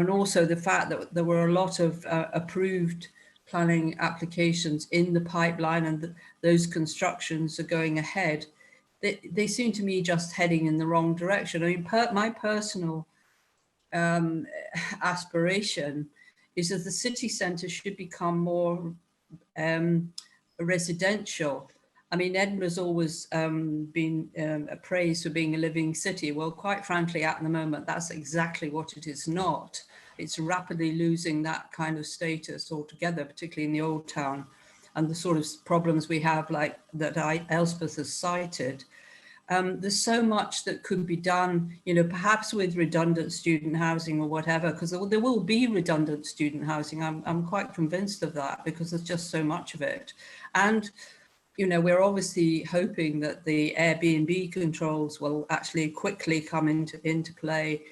also the fact that there were a lot of approved planning applications in the pipeline, and those constructions are going ahead. They seem to me just heading in the wrong direction. I mean, my personal aspiration is that the city centre should become more residential. I mean, Edinburgh's always been appraised for being a living city. Well, quite frankly, at the moment, that's exactly what it is not. It's rapidly losing that kind of status altogether, particularly in the old town, and the sort of problems we have, like that Elspeth has cited. There's so much that could be done, perhaps with redundant student housing or whatever, because there will be redundant student housing. I'm quite convinced of that, because there's just so much of it. And we're obviously hoping that the Airbnb controls will actually quickly come into play,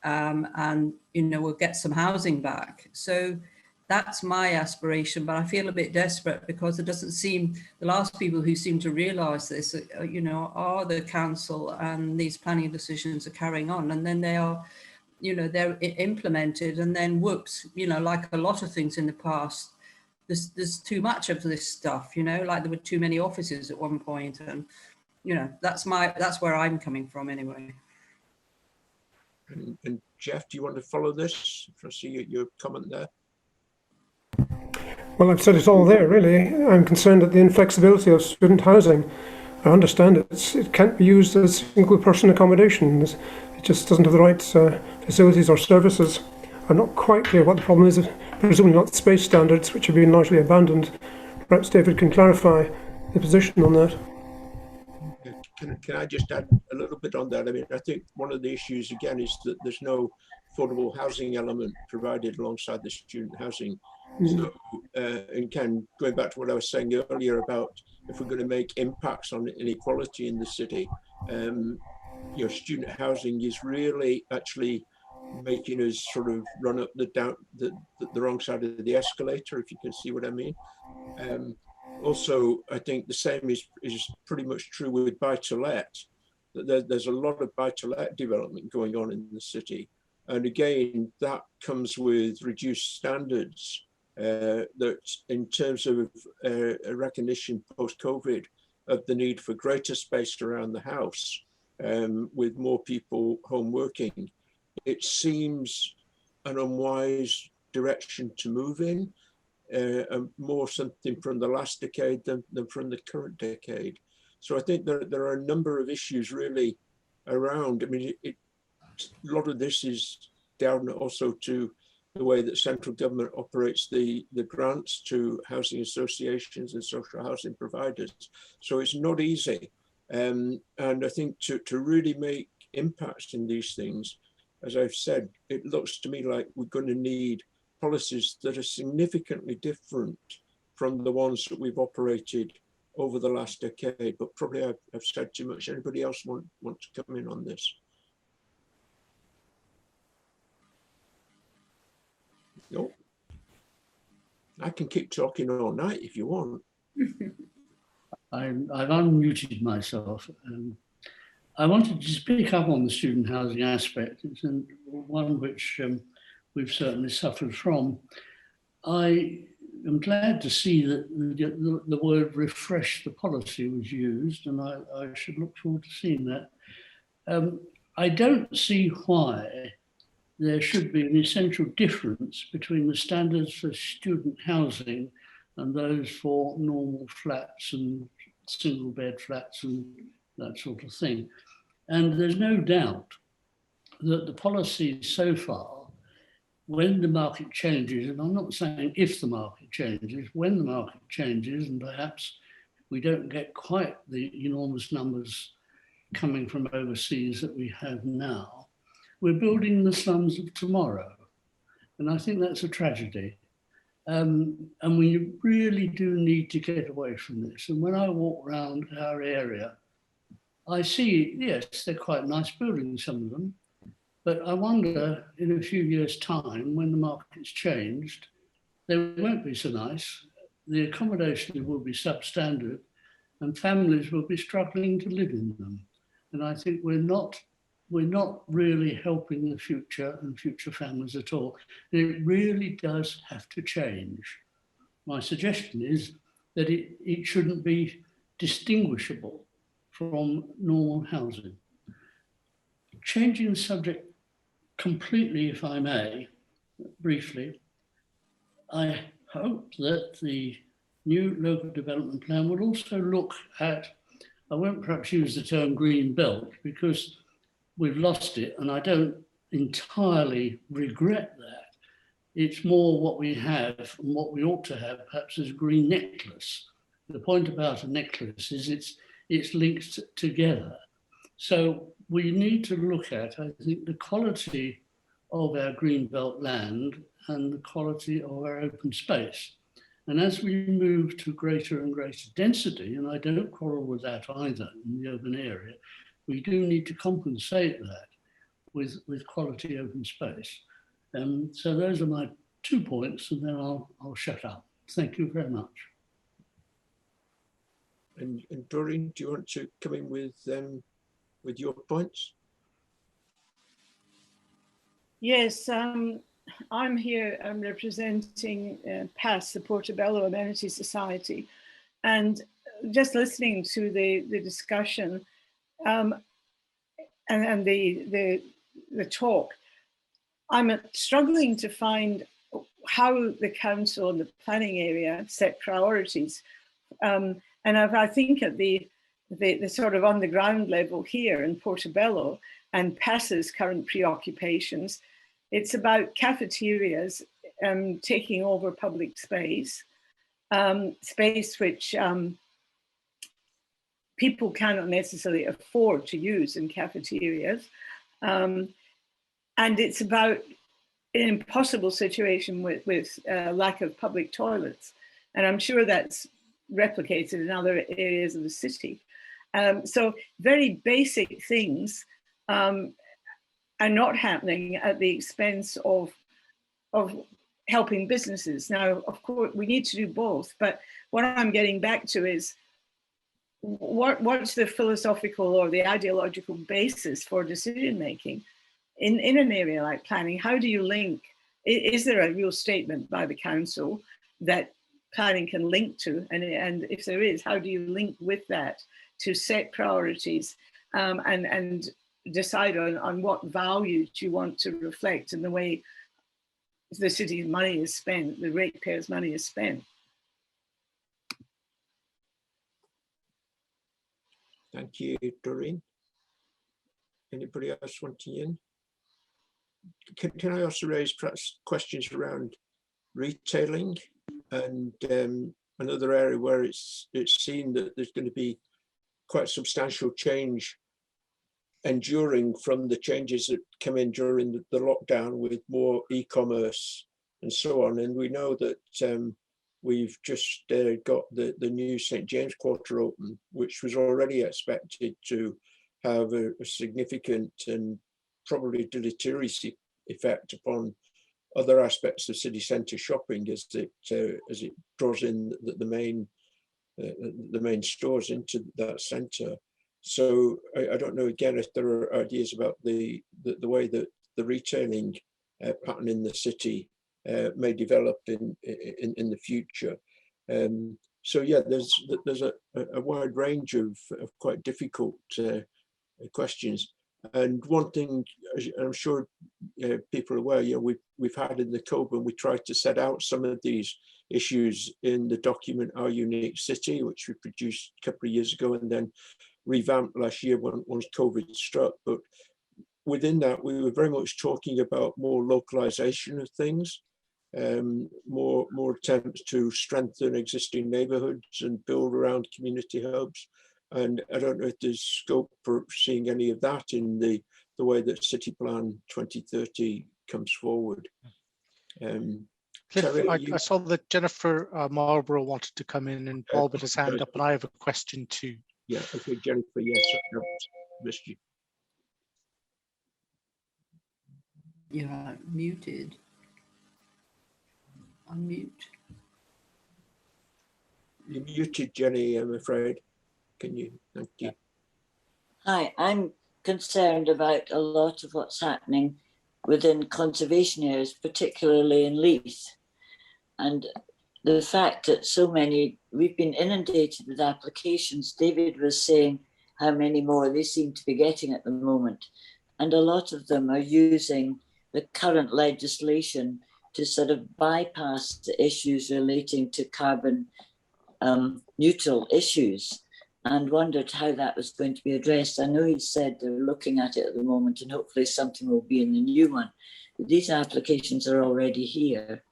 and we'll get some housing back. So that's my aspiration, but I feel a bit desperate, because it doesn't seem, the last people who seem to realise this, are the council, and these planning decisions are carrying on, and then they are, they're implemented, and then whoops, like a lot of things in the past, there's too much of this stuff, like there were too many offices at one point, and that's where I'm coming from anyway. And Jeff, do you want to follow this? I see your comment there. Well, I've said it all there, really. I'm concerned at the inflexibility of student housing. I understand it can't be used as single-person accommodation. It just doesn't have the right facilities or services. I'm not quite clear what the problem is, presumably not space standards, which have been largely abandoned. Perhaps David can clarify the position on that. Can I just add a little bit on that? I mean, I think one of the issues, again, is that there's no affordable housing element provided alongside the student housing. So, and Ken, going back to what I was saying earlier about if we're going to make impacts on inequality in the city, student housing is really actually making us sort of run up the wrong side of the escalator, if you can see what I mean. Also, I think the same is pretty much true with buy-to-let. That there's a lot of buy-to-let development going on in the city. And again, that comes with reduced standards that in terms of a recognition post-COVID of the need for greater space around the house with more people home working, it seems an unwise direction to move in, more something from the last decade than from the current decade. So I think there are a number of issues really around. I mean, a lot of this is down also to the way that central government operates the grants to housing associations and social housing providers. So it's not easy. And I think to really make impacts in these things, as I've said, it looks to me like we're going to need policies that are significantly different from the ones that we've operated over the last decade. But probably I've said too much. Anybody else want to come in on this? No. I can keep talking all night if you want. I've unmuted myself. I wanted to pick up on the student housing aspect. It's one which we've certainly suffered from. I am glad to see that the word refresh the policy was used, and I should look forward to seeing that. I don't see why there should be an essential difference between the standards for student housing and those for normal flats and single bed flats and that sort of thing. And there's no doubt that the policy so far, when the market changes, and I'm not saying if the market changes, when the market changes, and perhaps we don't get quite the enormous numbers coming from overseas that we have now, we're building the slums of tomorrow. And I think that's a tragedy. And we really do need to get away from this. And when I walk around our area, I see, yes, they're quite nice buildings, some of them, but I wonder in a few years' time, when the market's changed, they won't be so nice. The accommodation will be substandard and families will be struggling to live in them. And I think we're not really helping the future and future families at all. It really does have to change. My suggestion is that it shouldn't be distinguishable from normal housing. Changing the subject completely, if I may, briefly, I hope that the new local development plan will also look at, I won't perhaps use the term green belt because we've lost it, and I don't entirely regret that. It's more what we have and what we ought to have, perhaps as a green necklace. The point about a necklace is it's linked together. So we need to look at, I think, the quality of our greenbelt land and the quality of our open space. And as we move to greater and greater density, and I don't quarrel with that either in the urban area, we do need to compensate that with quality open space. So those are my 2 points, and then I'll shut up. Thank you very much. And Doreen, do you want to come in with your points? Yes, I'm here. I'm representing PAS, the Portobello Amenity Society, and just listening to the discussion and the talk, I'm struggling to find how the council and the planning area set priorities. And I think at the sort of on the ground level here in Portobello and PAS's current preoccupations, it's about cafeterias taking over public space, space which people cannot necessarily afford to use in cafeterias. And it's about an impossible situation with lack of public toilets. And I'm sure that's replicated in other areas of the city. So very basic things are not happening at the expense of helping businesses. Now, of course, we need to do both, but what I'm getting back to is what's the philosophical or the ideological basis for decision making in an area like planning? How do you link? Is there a real statement by the council that planning can link to? And if there is, how do you link with that to set priorities and decide on what values you want to reflect in the way the city's money is spent, the ratepayers' money is spent? Thank you, Doreen. Anybody else wanting in? Can I also raise perhaps questions around retailing and another area where it's seen that there's going to be quite substantial change enduring from the changes that come in during the lockdown with more e-commerce and so on. And we know that we've just got the new St. James Quarter open, which was already expected to have a significant and probably deleterious effect upon other aspects of city centre shopping as it draws in the main stores into that centre. So I don't know again if there are ideas about the way that the retailing pattern in the city may develop in the future. So yeah, there's a wide range of quite difficult questions. And one thing I'm sure people are aware, we've had in the Cockburn, we tried to set out some of these issues in the document Our Unique City, which we produced a couple of years ago and then revamped last year once COVID struck. But within that, we were very much talking about more localization of things, more attempts to strengthen existing neighborhoods and build around community hubs. And I don't know if there's scope for seeing any of that in the way that City Plan 2030 comes forward. Cliff, I saw that Jennifer Marlborough wanted to come in and Paul put his hand up, and I have a question too. Yeah, okay, Jennifer, yes, I missed you. You're muted. Unmute. You're muted, Jenny, I'm afraid. Can you? Thank you. Hi, I'm concerned about a lot of what's happening within conservation areas, particularly in Leith. And the fact that so many, we've been inundated with applications. David was saying how many more they seem to be getting at the moment. And a lot of them are using the current legislation to sort of bypass the issues relating to carbon neutral issues, and wondered how that was going to be addressed. I know he said they're looking at it at the moment and hopefully something will be in the new one. But these applications are already here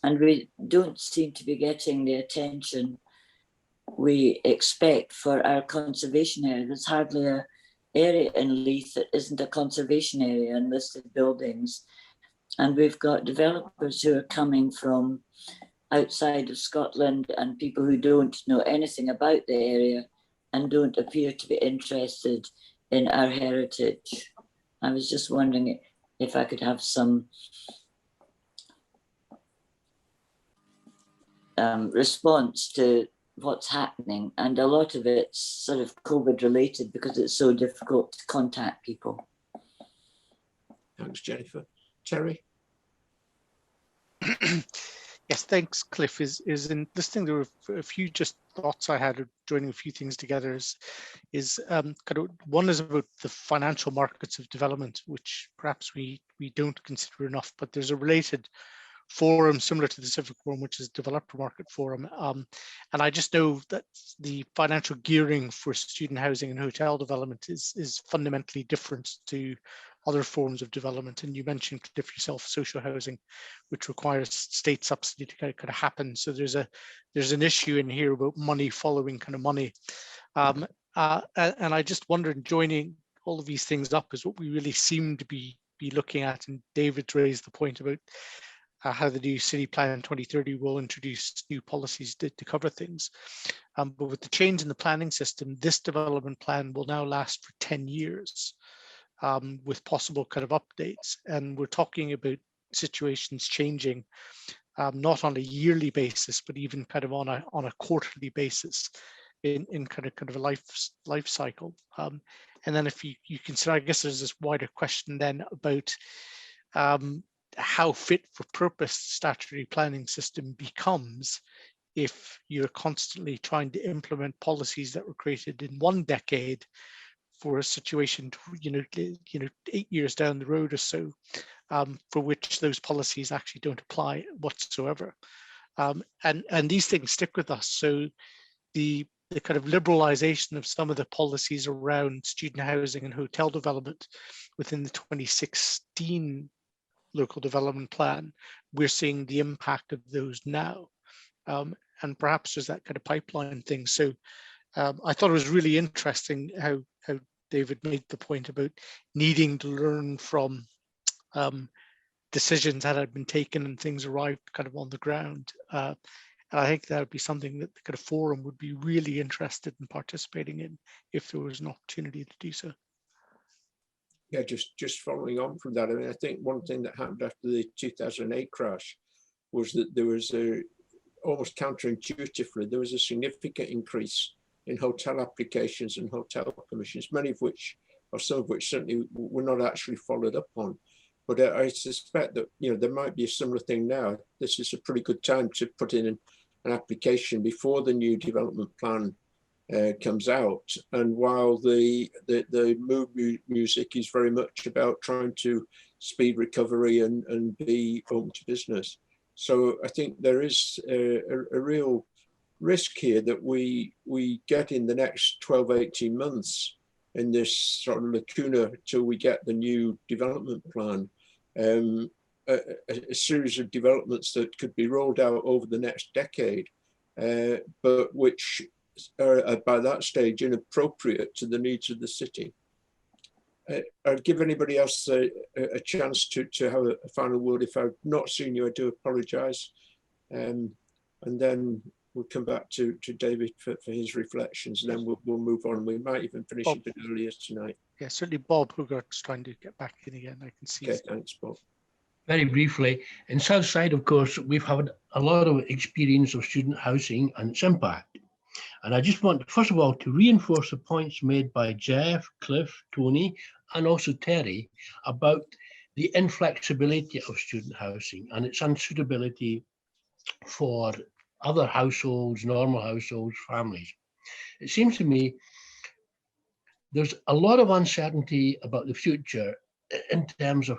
and we don't seem to be getting the attention we expect for our conservation area. There's hardly an area in Leith that isn't a conservation area and listed buildings. And we've got developers who are coming from outside of Scotland and people who don't know anything about the area and don't appear to be interested in our heritage. I was just wondering if I could have some response to what's happening. And a lot of it's sort of COVID related because it's so difficult to contact people. Thanks, Jennifer. Terry? Yes, thanks, Cliff. Is in listening, there were a few just thoughts I had joining a few things together. Is kind of one is about the financial markets of development, which perhaps we don't consider enough, but there's a related forum similar to the Civic Forum, which is Developer Market Forum. And I just know that the financial gearing for student housing and hotel development is fundamentally different to other forms of development. And you mentioned, Cliff, yourself, social housing, which requires state subsidy to kind of happen. So there's an issue in here about money following kind of money. And I just wondered, joining all of these things up is what we really seem to be looking at. And David raised the point about how the new City Plan 2030 will introduce new policies to cover things. But with the change in the planning system, this development plan will now last for 10 years with possible kind of updates. And we're talking about situations changing, not on a yearly basis, but even kind of on a quarterly basis in kind of a life cycle. And then if you consider, I guess there's this wider question then about how fit for purpose the statutory planning system becomes if you're constantly trying to implement policies that were created in one decade for a situation, 8 years down the road or so, for which those policies actually don't apply whatsoever. And these things stick with us. So the kind of liberalization of some of the policies around student housing and hotel development within the 2016 local development plan, we're seeing the impact of those now. And perhaps there's that kind of pipeline thing. So I thought it was really interesting how David made the point about needing to learn from decisions that had been taken and things arrived kind of on the ground. And I think that would be something that the kind of forum would be really interested in participating in if there was an opportunity to do so. Yeah, just following on from that, I mean, I think one thing that happened after the 2008 crash was that there was almost counterintuitively, there was a significant increase in hotel applications and hotel permissions, many of which, or some of which certainly were not actually followed up on. But I suspect that, there might be a similar thing now. This is a pretty good time to put in an application before the new development plan comes out. And while the mood music is very much about trying to speed recovery and be open to business. So I think there is a real risk here that we get in the next 12, 18 months in this sort of lacuna till we get the new development plan, a series of developments that could be rolled out over the next decade, but which are by that stage inappropriate to the needs of the city. I'd give anybody else a chance to have a final word. If I've not seen you, I do apologise. And then we'll come back to David for his reflections, and then we'll move on. We might even finish a bit earlier tonight. Yeah, certainly Bob Hogarth's trying to get back in again. I can see. Okay, thanks, Bob. Very briefly, in Southside, of course, we've had a lot of experience of student housing and its impact. And I just want, first of all, to reinforce the points made by Jeff, Cliff, Tony, and also Terry about the inflexibility of student housing and its unsuitability for other households, normal households, families. It seems to me there's a lot of uncertainty about the future in terms of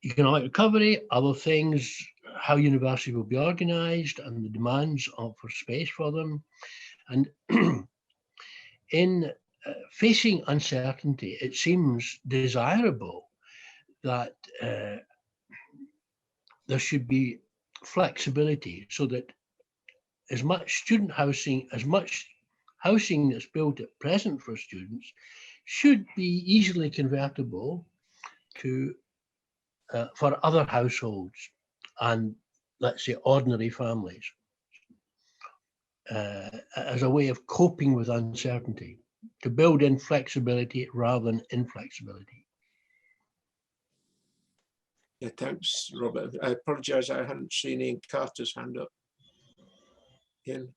economic recovery, other things, how universities will be organised and the demands for space for them. And in facing uncertainty, it seems desirable that there should be flexibility so that as much student housing, as much housing that's built at present for students should be easily convertible to for other households and, let's say, ordinary families as a way of coping with uncertainty, to build in flexibility rather than inflexibility. Yeah, thanks, Robert. I apologise, I hadn't seen Ian Carter's hand up. Ian.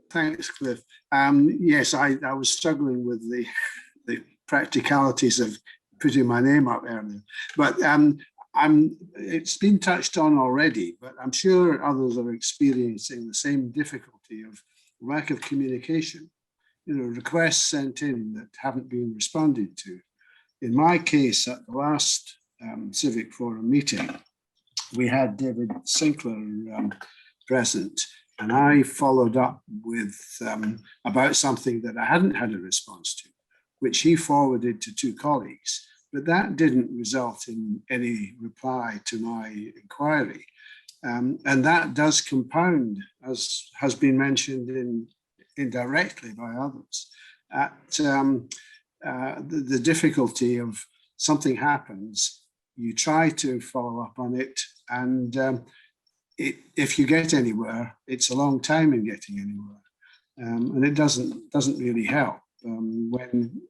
Thanks, Cliff. Yes, I was struggling with the practicalities of putting my name up earlier, but it's been touched on already, but I'm sure others are experiencing the same difficulty of lack of communication. Requests sent in that haven't been responded to. In my case, at the last Civic Forum meeting, we had David Sinclair present, and I followed up with about something that I hadn't had a response to, which he forwarded to two colleagues, but that didn't result in any reply to my inquiry. And that does compound, as has been mentioned indirectly by others, at the difficulty of something happens, you try to follow up on it, and if you get anywhere, it's a long time in getting anywhere, and it doesn't really help when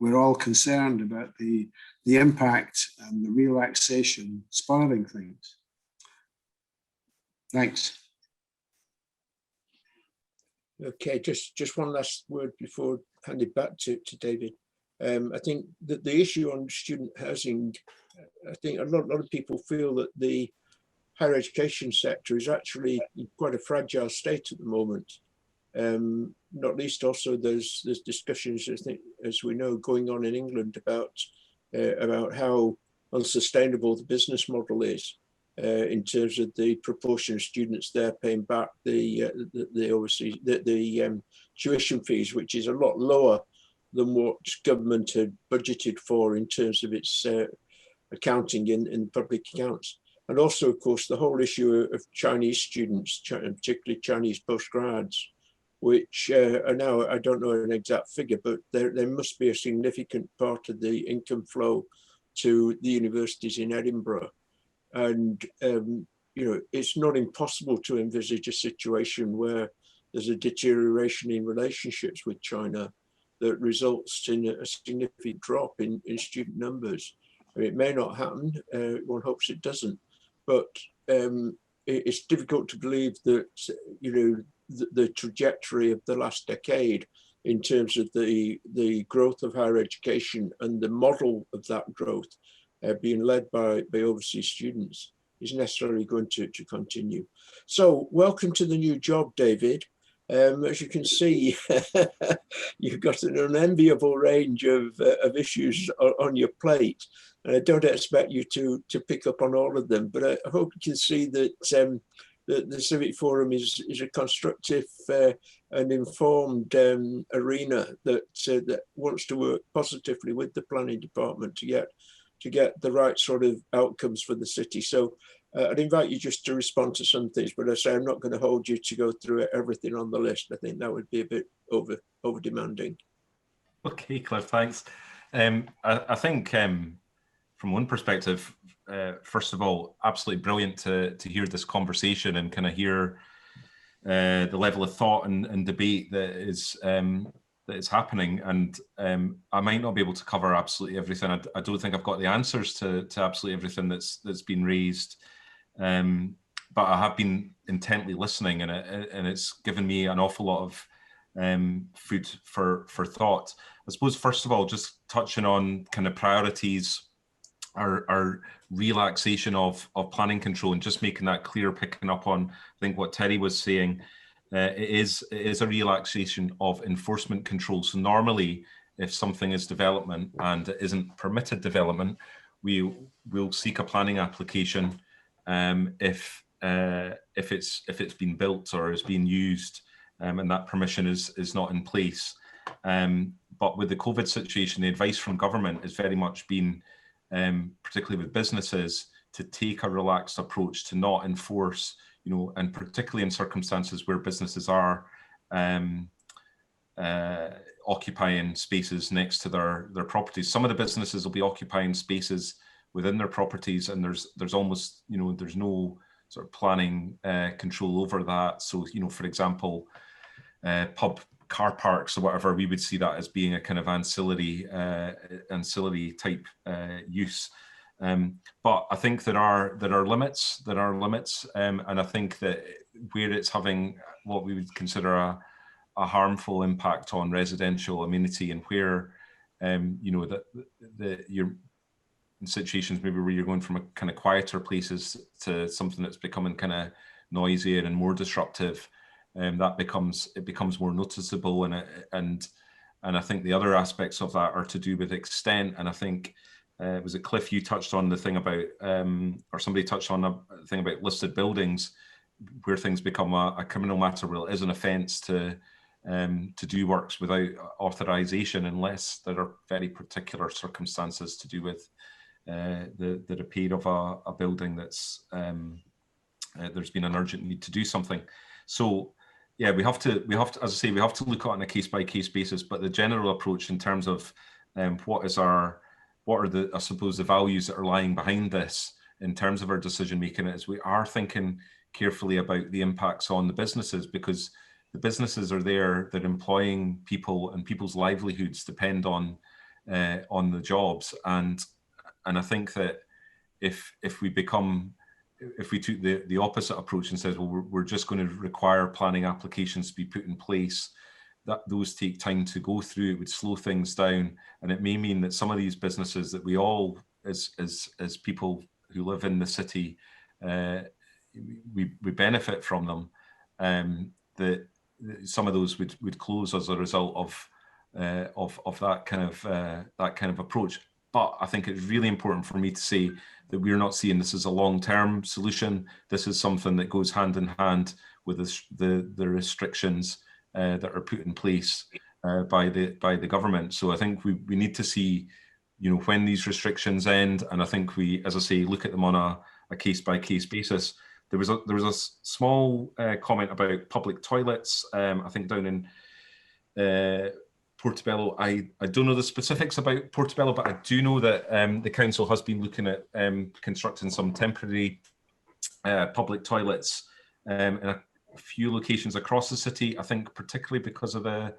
we're all concerned about the the impact and the relaxation spurring things. Thanks. Okay, just one last word before handing back to David. I think that the issue on student housing, I think a lot of people feel that the higher education sector is actually in quite a fragile state at the moment. Not least also there's discussions, I think, as we know, going on in England about how unsustainable the business model is in terms of the proportion of students there paying back the tuition fees, which is a lot lower than what government had budgeted for in terms of its accounting in public accounts. And also, of course, the whole issue of Chinese students, particularly Chinese postgrads, which are now, I don't know an exact figure, but there must be a significant part of the income flow to the universities in Edinburgh. And, it's not impossible to envisage a situation where there's a deterioration in relationships with China that results in a significant drop in student numbers. I mean, it may not happen, one hopes it doesn't, but it's difficult to believe that, the trajectory of the last decade in terms of the growth of higher education and the model of that growth being led by overseas students is necessarily going to continue. So welcome to the new job, David. As you can see, you've got an unenviable range of issues on your plate. And I don't expect you to pick up on all of them, but I hope you can see that the Civic Forum is a constructive and informed arena that wants to work positively with the planning department to get the right sort of outcomes for the city. So I'd invite you just to respond to some things, but I say I'm not going to hold you to go through everything on the list. I think that would be a bit over demanding. Okay, Cliff, thanks. I think from one perspective, first of all, absolutely brilliant to hear this conversation and kind of hear the level of thought and debate that is happening. And I might not be able to cover absolutely everything. I don't think I've got the answers to absolutely everything that's been raised. But I have been intently listening, and it's given me an awful lot of food for thought. I suppose, first of all, just touching on kind of priorities, our relaxation of planning control, and just making that clear, picking up on, I think, what Terry was saying. It is a relaxation of enforcement control. So normally, if something is development and it isn't permitted development, we will seek a planning application if it's been built or is being used, and that permission is not in place. But with the COVID situation, the advice from government has very much been, particularly with businesses, to take a relaxed approach, to not enforce, and particularly in circumstances where businesses are occupying spaces next to their properties. Some of the businesses will be occupying spaces within their properties, and there's almost, there's no sort of planning control over that. So, for example, pub car parks or whatever, we would see that as being a kind of ancillary type use. But I think there are limits, and I think that where it's having what we would consider a harmful impact on residential amenity, and where you're in situations maybe where you're going from a kind of quieter places to something that's becoming kind of noisier and more disruptive, that becomes more noticeable, and I think the other aspects of that are to do with extent. And I think was it Cliff, you touched on the thing about, or somebody touched on a thing about listed buildings, where things become a criminal matter. Well, it is an offence to do works without authorization, unless there are very particular circumstances to do with the repair of a building that's there's been an urgent need to do something. So yeah, we have to, as I say, we have to look at it on a case-by-case basis. But the general approach in terms of what are the, I suppose, the values that are lying behind this in terms of our decision making, is we are thinking carefully about the impacts on the businesses, because the businesses are there, they're employing people, and people's livelihoods depend on the jobs. And I think that if we took the opposite approach and says, well, we're just going to require planning applications to be put in place, that those take time to go through, it would slow things down, and it may mean that some of these businesses that we all, as people who live in the city, we benefit from them, that some of those would close as a result of that kind of approach. But I think it's really important for me to say that we're not seeing this as a long-term solution. This is something that goes hand in hand with the restrictions that are put in place by the government. So I think we need to see, when these restrictions end, and I think we, as I say, look at them on a case-by-case basis. There was a small comment about public toilets. I think down in Portobello. I don't know the specifics about Portobello, but I do know that the council has been looking at constructing some temporary public toilets in a few locations across the city. I think particularly because of the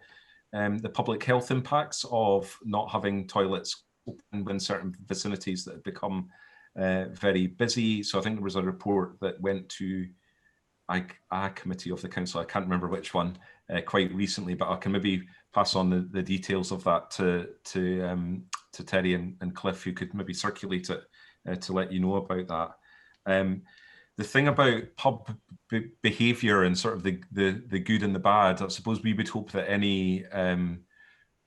public health impacts of not having toilets open in certain vicinities that have become very busy. So I think there was a report that went to a committee of the council, I can't remember which one, quite recently, but I can maybe pass on the details of that to Terry and Cliff, who could maybe circulate it to let you know about that. The thing about pub behaviour and sort of the good and the bad, I suppose we would hope that any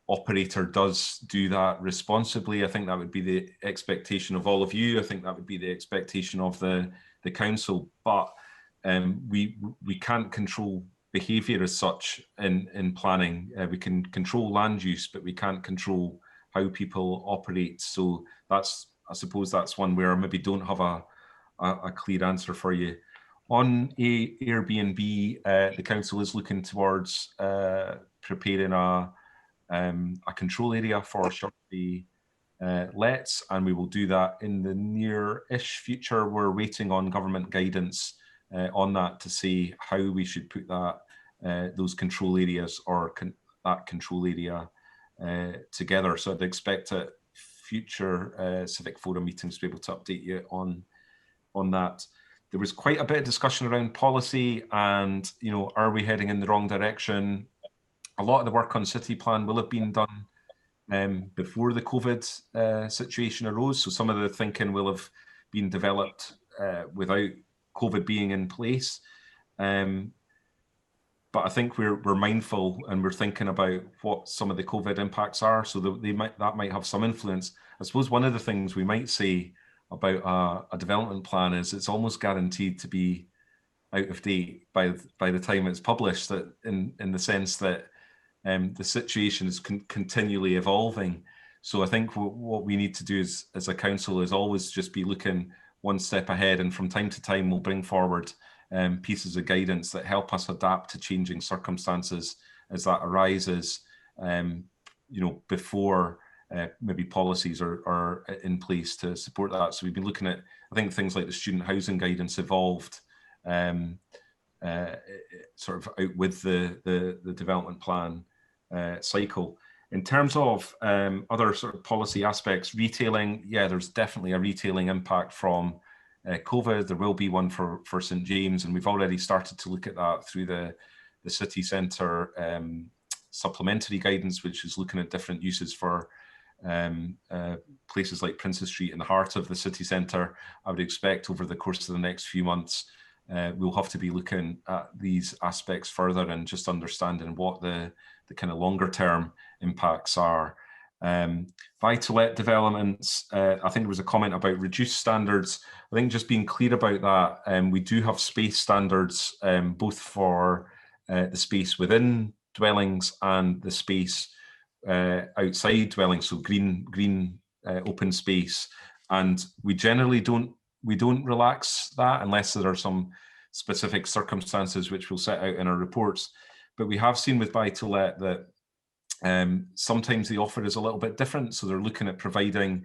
operator does do that responsibly. I think that would be the expectation of all of you. I think that would be the expectation of the council. But we can't control behaviour as such in planning. We can control land use, but we can't control how people operate. So I suppose that's one where I maybe don't have a clear answer for you. On Airbnb, the council is looking towards preparing a control area for short-stay lets, and we will do that in the near-ish future. We're waiting on government guidance on that to see how we should put that those control areas or that control area together. So I'd expect at future Civic Forum meetings to be able to update you on that. There was quite a bit of discussion around policy and, are we heading in the wrong direction? A lot of the work on City Plan will have been done before the COVID situation arose. So some of the thinking will have been developed without COVID being in place. But I think we're mindful and we're thinking about what some of the COVID impacts are, so that that might have some influence. I suppose one of the things we might say about a development plan is it's almost guaranteed to be out of date by the time it's published, that in the sense that the situation is continually evolving. So I think what we need to do as a council is always just be looking one step ahead, and from time to time we'll bring forward pieces of guidance that help us adapt to changing circumstances as that arises, before maybe policies are in place to support that. So we've been looking at, I think, things like the student housing guidance evolved sort of out with the development plan cycle. In terms of other sort of policy aspects, retailing, yeah, there's definitely a retailing impact from COVID. There will be one for St James, and we've already started to look at that through the city centre supplementary guidance, which is looking at different uses for places like Princess Street in the heart of the city centre. I would expect over the course of the next few months we'll have to be looking at these aspects further and just understanding what the kind of longer term impacts are. Buy-to-let developments, I think there was a comment about reduced standards. I think just being clear about that, we do have space standards both for the space within dwellings and the space outside dwellings, so green open space, and we generally don't relax that unless there are some specific circumstances which we'll set out in our reports. But we have seen with buy-to-let that sometimes the offer is a little bit different, so they're looking at providing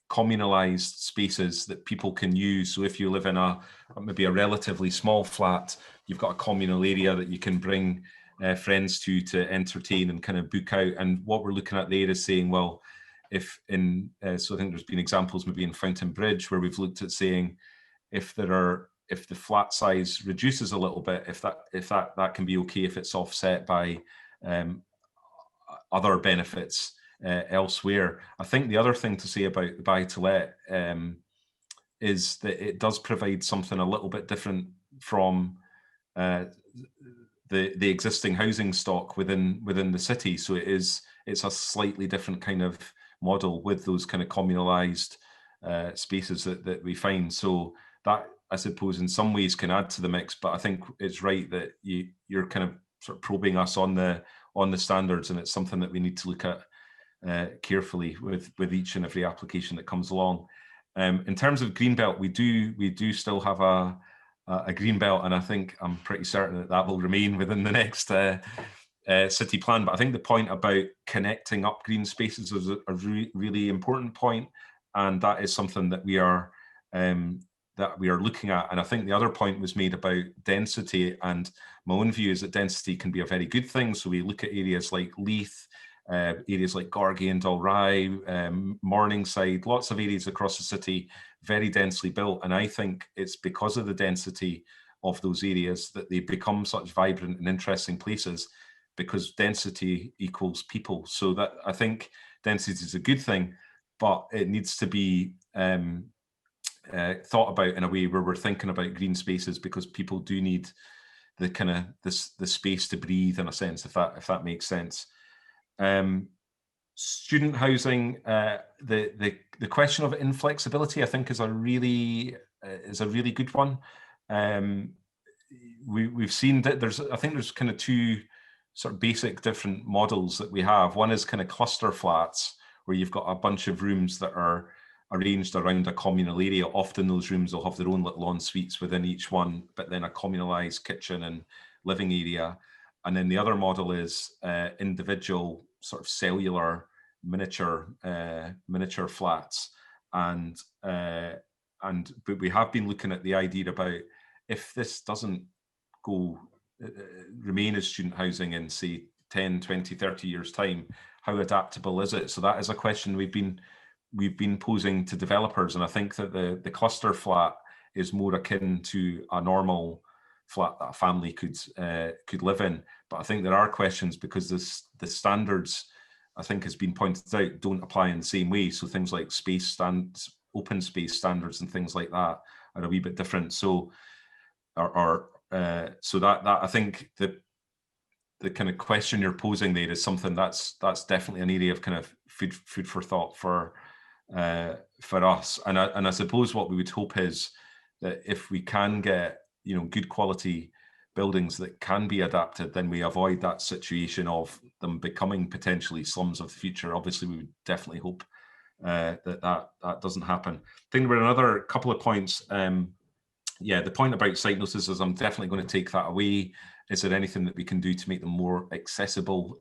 communalised spaces that people can use. So if you live in maybe a relatively small flat, you've got a communal area that you can bring friends to entertain and kind of book out. And what we're looking at there is saying, well, if in, so I think there's been examples maybe in Fountain Bridge where we've looked at saying if the flat size reduces a little bit, if that can be okay if it's offset by other benefits elsewhere. I think the other thing to say about the buy-to-let is that it does provide something a little bit different from the existing housing stock within the city. So it's a slightly different kind of model with those kind of communalized spaces that we find. So that, I suppose, in some ways can add to the mix, but I think it's right that you're kind of sort of probing us on the standards, and it's something that we need to look at carefully with each and every application that comes along. In terms of greenbelt, we do still have a greenbelt, and I think I'm pretty certain that will remain within the next city plan. But I think the point about connecting up green spaces is a really important point, and that is something that we are looking at. And I think the other point was made about density, and my own view is that density can be a very good thing. So we look at areas like Leith, areas like Gorgie and Dalry, Morningside, lots of areas across the city, very densely built. And I think it's because of the density of those areas that they become such vibrant and interesting places, because density equals people. So that, I think density is a good thing, but it needs to be thought about in a way where we're thinking about green spaces, because people do need the kind of the space to breathe, in a sense, if that makes sense. Student housing, the question of inflexibility, I think, is a really good one. We've seen that I think there's kind of two sort of basic different models that we have. One is kind of cluster flats, where you've got a bunch of rooms that are arranged around a communal area. Often those rooms will have their own little en-suites within each one, but then a communalized kitchen and living area. And then the other model is individual sort of cellular miniature flats. But we have been looking at the idea about, if this doesn't remain as student housing in, say, 10, 20, 30 years time, how adaptable is it? So that is a question we've been posing to developers, and I think that the cluster flat is more akin to a normal flat that a family could live in. But I think there are questions, because the standards, I think, has been pointed out, don't apply in the same way. So things like open space standards and things like that are a wee bit different. So so that I think the kind of question you're posing there is something that's definitely an area of kind of food for thought for us. And I suppose what we would hope is that if we can get good quality buildings that can be adapted, then we avoid that situation of them becoming potentially slums of the future. Obviously, we would definitely hope that doesn't happen. I think there were another couple of points. The point about site notices, I'm definitely going to take that away. Is there anything that we can do to make them more accessible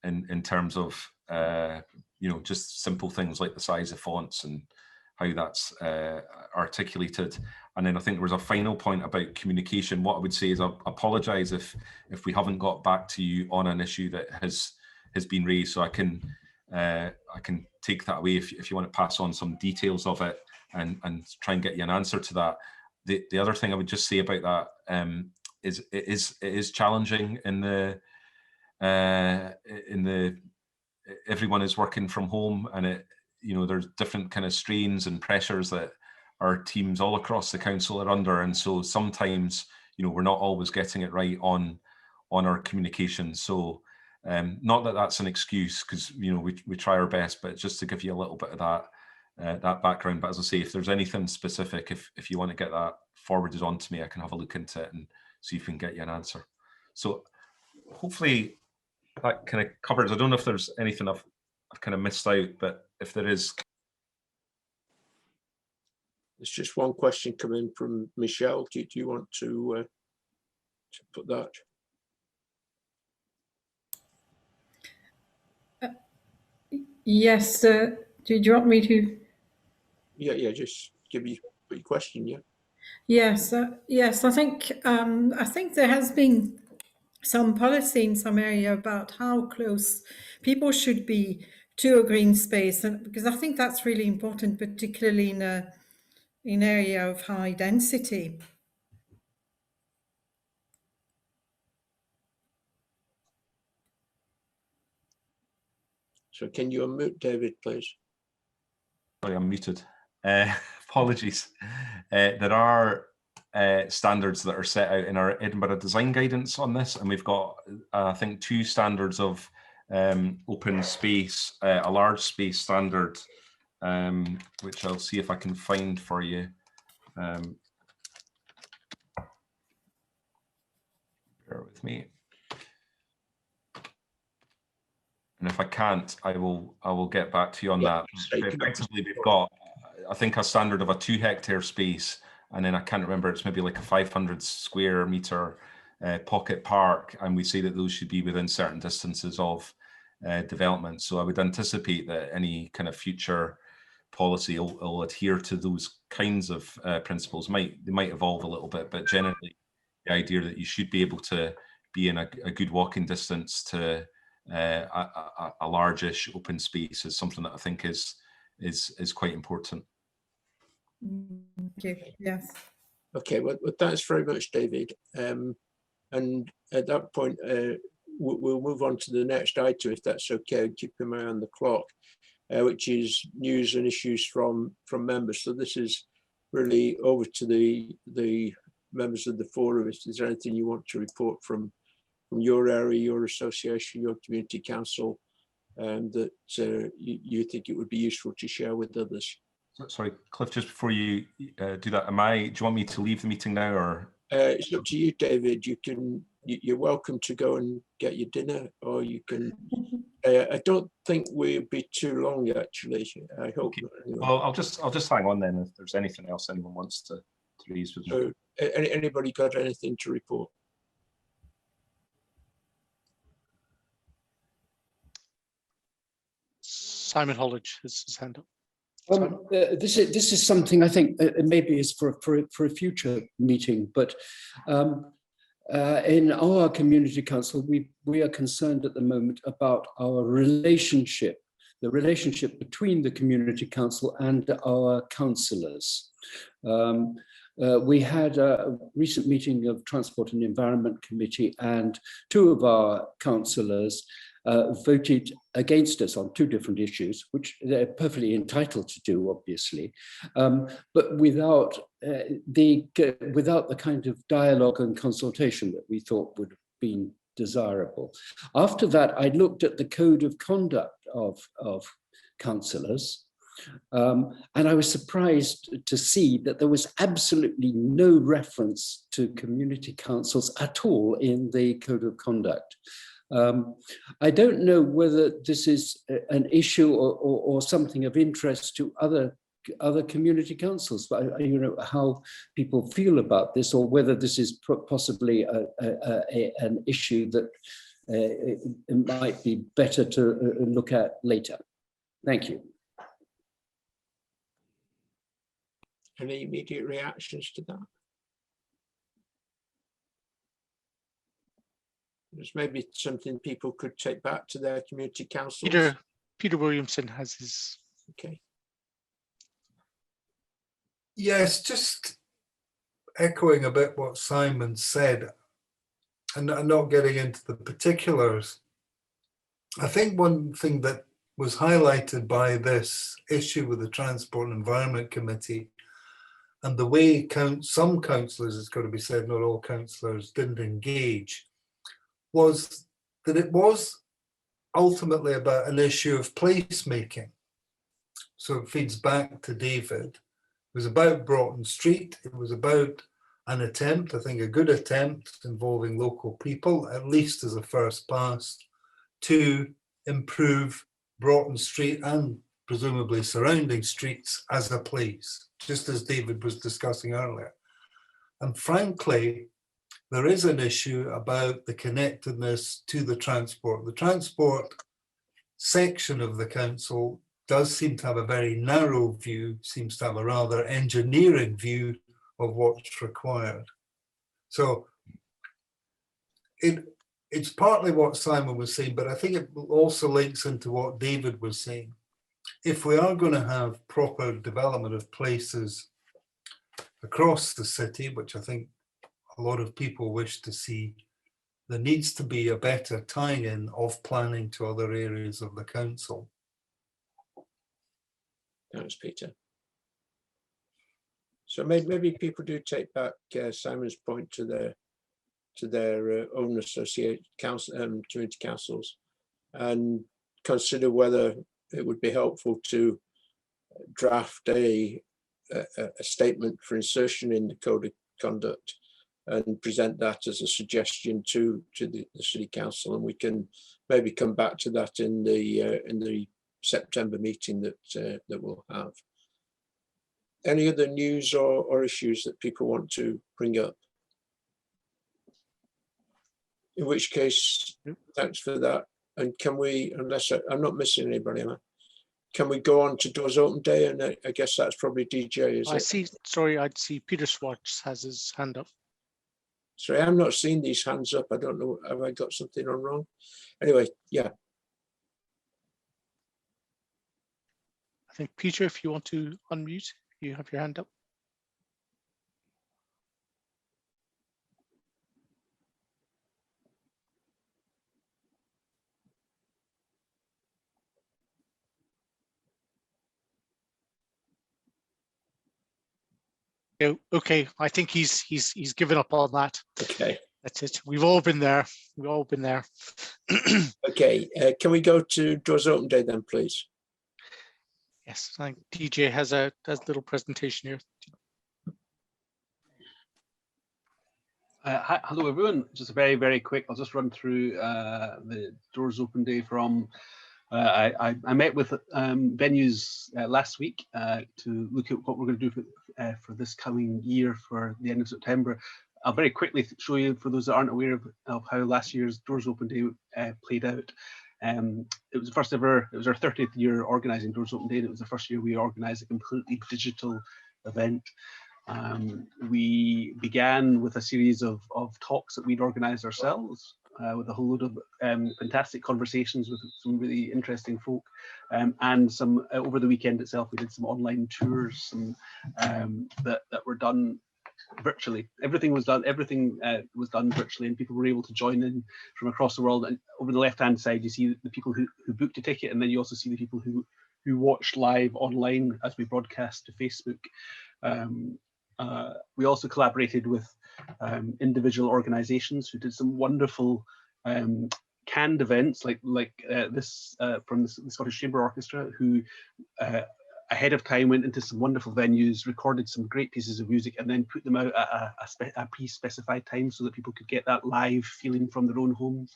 in terms of just simple things like the size of fonts and how that's articulated? And then I think there was a final point about communication. What I would say is, I apologise if we haven't got back to you on an issue that has been raised. So I can take that away if you want to pass on some details of it and try and get you an answer to that. The other thing I would just say about that is it is challenging in the everyone is working from home, and there's different kind of strains and pressures that our teams all across the council are under, and so sometimes we're not always getting it right on our communication. So not that that's an excuse, because we try our best, but just to give you a little bit of that background. But as I say, if there's anything specific, if you want to get that forwarded on to me, I can have a look into it and see if we can get you an answer. So hopefully that kind of covers. I don't know if there's anything I've kind of missed out, but if there is. There's just one question coming from Michelle. Do you want to put that? Yes. Do you want me to? Yeah. Just give me your question. Yeah. Yes. Yes. I think there has been some policy in some area about how close people should be to a green space, and because I think that's really important, particularly in an area of high density. So can you unmute David, please? Sorry, I'm muted. Apologies. There are standards that are set out in our Edinburgh design guidance on this, and we've got, I think, 2 standards of open space, a large space standard, which I'll see if I can find for you. Bear with me. And if I can't, I will get back to you on that. Effectively, we've got, I think, a standard of a 2 hectare space, and then I can't remember, it's maybe like a 500 square meter pocket park, and we say that those should be within certain distances of development. So I would anticipate that any kind of future policy will adhere to those kinds of principles. They might evolve a little bit, but generally the idea that you should be able to be in a good walking distance to a largish open space is something that I think is quite important. Okay. Yes. Okay, well, thanks very much, David. And at that point, we'll move on to the next item, if that's okay. Keep an eye on the clock, which is news and issues from members. So this is really over to the members of the forum. Is there anything you want to report from your area, your association, your community council, that you think it would be useful to share with others? Sorry, Cliff, just before you do that, do you want me to leave the meeting now, or? It's up to you, David. You're welcome to go and get your dinner, or you can. I don't think we'll be too long, actually. I hope. Okay. Anyway. Well, I'll just hang on then if there's anything else anyone wants to raise with me. So, anybody got anything to report? Simon Hollidge has his hand up. This is something I think maybe is for a future meeting, but in our community council, we are concerned at the moment about our relationship, the relationship between the community council and our councillors. We had a recent meeting of Transport and Environment Committee, and 2 of our councillors voted against us on 2 different issues, which they're perfectly entitled to do, obviously, but without the kind of dialogue and consultation that we thought would have been desirable. After that, I looked at the code of conduct of councillors, and I was surprised to see that there was absolutely no reference to community councils at all in the code of conduct. I don't know whether this is an issue or something of interest to other community councils, but how people feel about this, or whether this is possibly an issue that it might be better to look at later. Thank you. Any immediate reactions to that? There's maybe something people could take back to their community councils. Peter Williamson has his. Okay. Yes, just echoing a bit what Simon said, and not getting into the particulars. I think one thing that was highlighted by this issue with the Transport and Environment Committee, and the way some councillors, it's got to be said, not all councillors, didn't engage, was that it was ultimately about an issue of placemaking. So it feeds back to David. It was about Broughton Street. It was about an attempt, I think a good attempt, involving local people, at least as a first pass, to improve Broughton Street and presumably surrounding streets as a place, just as David was discussing earlier. And frankly, there is an issue about the connectedness to the transport. The transport section of the council does seem to have a very narrow view, seems to have a rather engineering view of what's required. So it's partly what Simon was saying, but I think it also links into what David was saying. If we are going to have proper development of places across the city, which I think a lot of people wish to see, there needs to be a better tying in of planning to other areas of the council. Thanks, Peter. So maybe people do take back Simon's point to their own associate council, community councils, and consider whether it would be helpful to draft a statement for insertion in the code of conduct and present that as a suggestion to the city council, and we can maybe come back to that in the September meeting that we'll have. Any other news or issues that people want to bring up? In which case, thanks for that. And can we, unless I'm not missing anybody, am I? Can we go on to Doors Open Day? And I guess that's probably DJ, is it? I see Peter Schwartz has his hand up. Sorry, I'm not seeing these hands up. I don't know, have I got something on wrong? Anyway, yeah. I think, Peter, if you want to unmute, you have your hand up. Okay, I think he's given up on that. Okay. That's it. We've all been there. We've all been there. Okay, can we go to Doors Open Day then, please? Yes, I think DJ has a little presentation here. Hi, hello everyone. Just very, very quick. I'll just run through the Doors Open Day from. I met with venues last week to look at what we're going to do for this coming year for the end of September. I'll very quickly show you, for those that aren't aware of how last year's Doors Open Day played out. It was the first ever, it was our 30th year organising Doors Open Day, and it was the first year we organised a completely digital event. We began with a series of talks that we'd organised ourselves, with a whole load of fantastic conversations with some really interesting folk, and some over the weekend itself we did some online tours that were done virtually. Everything was done virtually, and people were able to join in from across the world. And over the left hand side you see the people who booked a ticket, and then you also see the people who watched live online as we broadcast to Facebook. We also collaborated with individual organisations who did some wonderful canned events, like this from the Scottish Chamber Orchestra, who ahead of time went into some wonderful venues, recorded some great pieces of music, and then put them out at a pre-specified time so that people could get that live feeling from their own homes.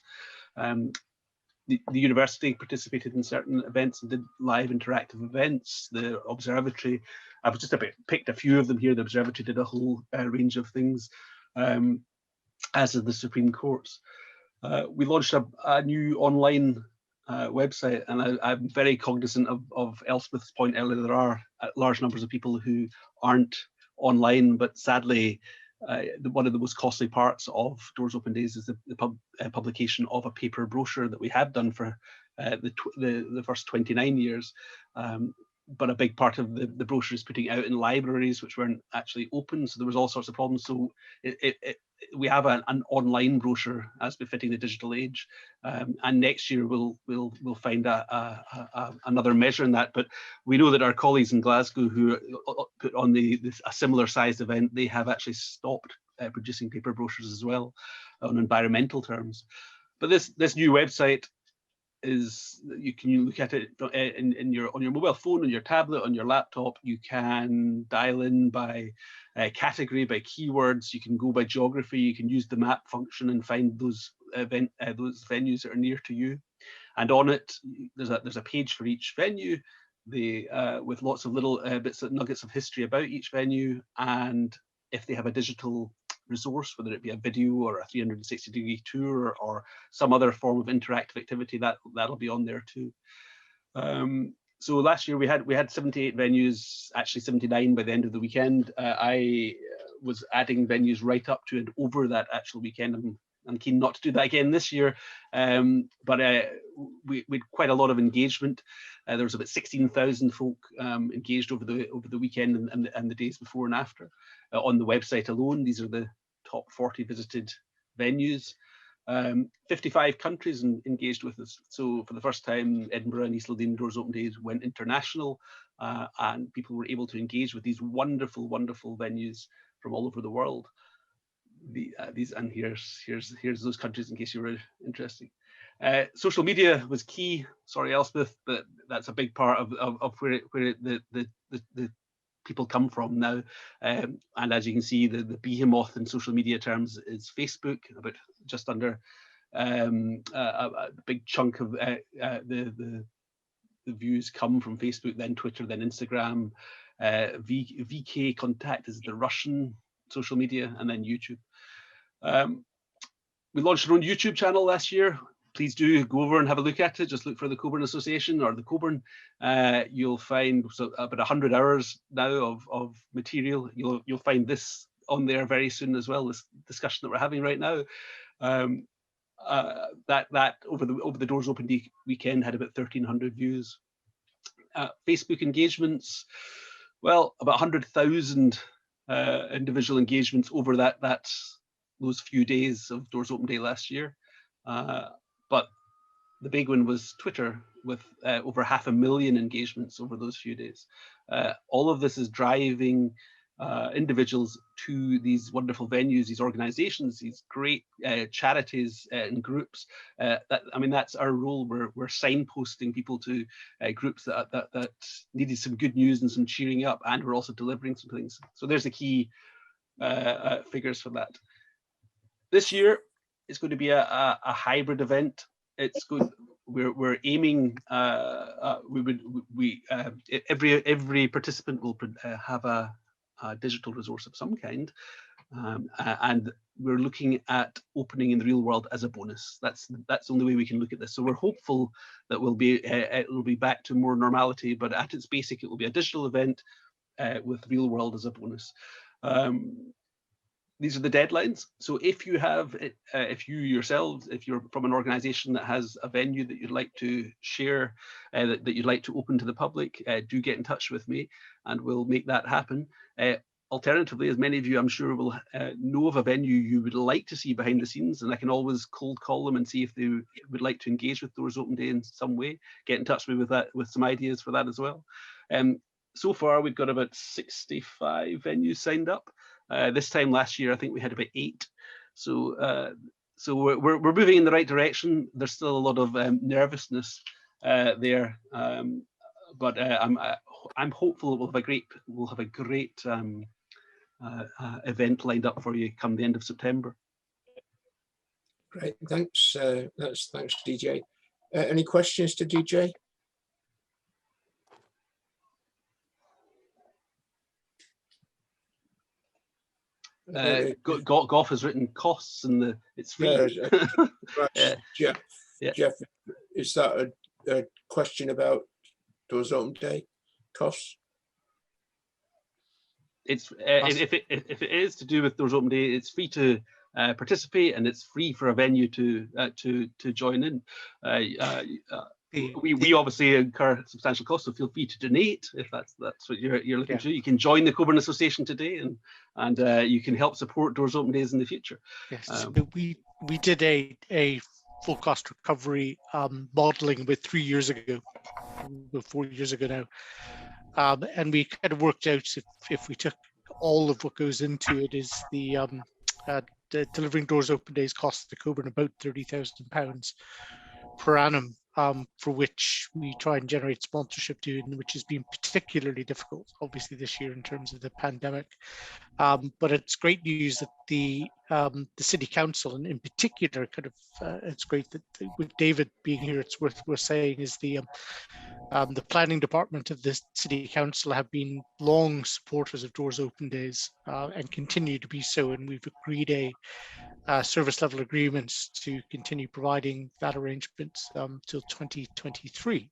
The university participated in certain events and did live interactive events. The Observatory, I've just picked a few of them here. The Observatory did a whole range of things, as did the Supreme Courts. We launched a new online website, and I'm very cognizant of Elspeth's point earlier. There are large numbers of people who aren't online, but sadly, one of the most costly parts of Doors Open Days is the publication of a paper brochure that we have done for the first 29 years. But a big part of the brochure is putting out in libraries which weren't actually open, so there was all sorts of problems. So we have an online brochure as befitting the digital age, and next year we'll find another measure in that. But we know that our colleagues in Glasgow who put on a similar sized event, they have actually stopped producing paper brochures as well on environmental terms. But this new website is, you can look at it on your mobile phone, on your tablet, on your laptop. You can dial in by category, by keywords. You can go by geography. You can use the map function and find those venues that are near to you. And on it, there's a page for each venue, with lots of little nuggets of history about each venue. And if they have a digital resource, whether it be a video or a 360-degree tour or some other form of interactive activity, that'll be on there too. So last year we had 78 venues, actually 79 by the end of the weekend. I was adding venues right up to and over that actual weekend. I'm I'm keen not to do that again this year, but we had quite a lot of engagement. There was about 16,000 folk engaged over the weekend and the days before and after on the website alone. These are the top 40 visited venues. 55 countries engaged with us. So for the first time, Edinburgh and East Lothian Doors Open Days went international, and people were able to engage with these wonderful, wonderful venues from all over the world. And here's those countries in case you were interested. Social media was key. Sorry, Elspeth, but that's a big part of where the people come from now. And as you can see, the behemoth in social media terms is Facebook. About just under a big chunk of the views come from Facebook, then Twitter, then Instagram. VK Contact is the Russian social media, and then YouTube. We launched our own YouTube channel last year. Please do go over and have a look at it. Just look for the Cockburn Association or the Cockburn. You'll find about 100 hours now of material. You'll find this on there very soon as well. This discussion that we're having right now. That over the Doors Open Day weekend had about 1,300 views. Facebook engagements, well, about 100,000 individual engagements over those few days of Doors Open Day last year. But the big one was Twitter, with over 500,000 engagements over those few days. All of this is driving individuals to these wonderful venues, these organizations, these great charities and groups. That's our role. We're signposting people to groups that needed some good news and some cheering up, and we're also delivering some things. So there's the key figures for that. This year, it's going to be a hybrid event. It's good. We're aiming. Every participant will have a digital resource of some kind, and we're looking at opening in the real world as a bonus. That's the only way we can look at this. So we're hopeful that it'll be back to more normality, but at its basic, it will be a digital event with real world as a bonus. These are the deadlines. So if you yourselves, if you're from an organization that has a venue that you'd like to share, that you'd like to open to the public, do get in touch with me and we'll make that happen. Alternatively, as many of you I'm sure will know of a venue you would like to see behind the scenes, and I can always cold call them and see if they would like to engage with Doors Open Day in some way. Get in touch with me with some ideas for that as well. So far, we've got about 65 venues signed up. This time last year, I think we had about 8. So we're moving in the right direction. There's still a lot of nervousness there, but I'm hopeful we'll have a great event lined up for you come the end of September. Great, thanks. Thanks, DJ. Any questions to DJ? Goff has written costs and it's free. Jeff, is that a question about Doors Open Day costs? It's if it is to do with Doors Open Day, it's free to participate, and it's free for a venue to join in. We obviously incur substantial costs, so feel free to donate if that's what you're looking to do. You can join the Cockburn Association today, and you can help support Doors Open Days in the future. Yes, we did a full cost recovery modelling about 3 years ago, 4 years ago now, and we kind of worked out if we took all of what goes into it, is the delivering Doors Open Days costs the Cockburn about £30,000 per annum. For which we try and generate sponsorship to, and which has been particularly difficult, obviously, this year in terms of the pandemic. But it's great news that the City Council, and in particular, it's great that with David being here, it's worth saying is the planning department of the City Council have been long supporters of Doors Open Days and continue to be so, and we've agreed a service level agreements to continue providing that arrangement till 2023.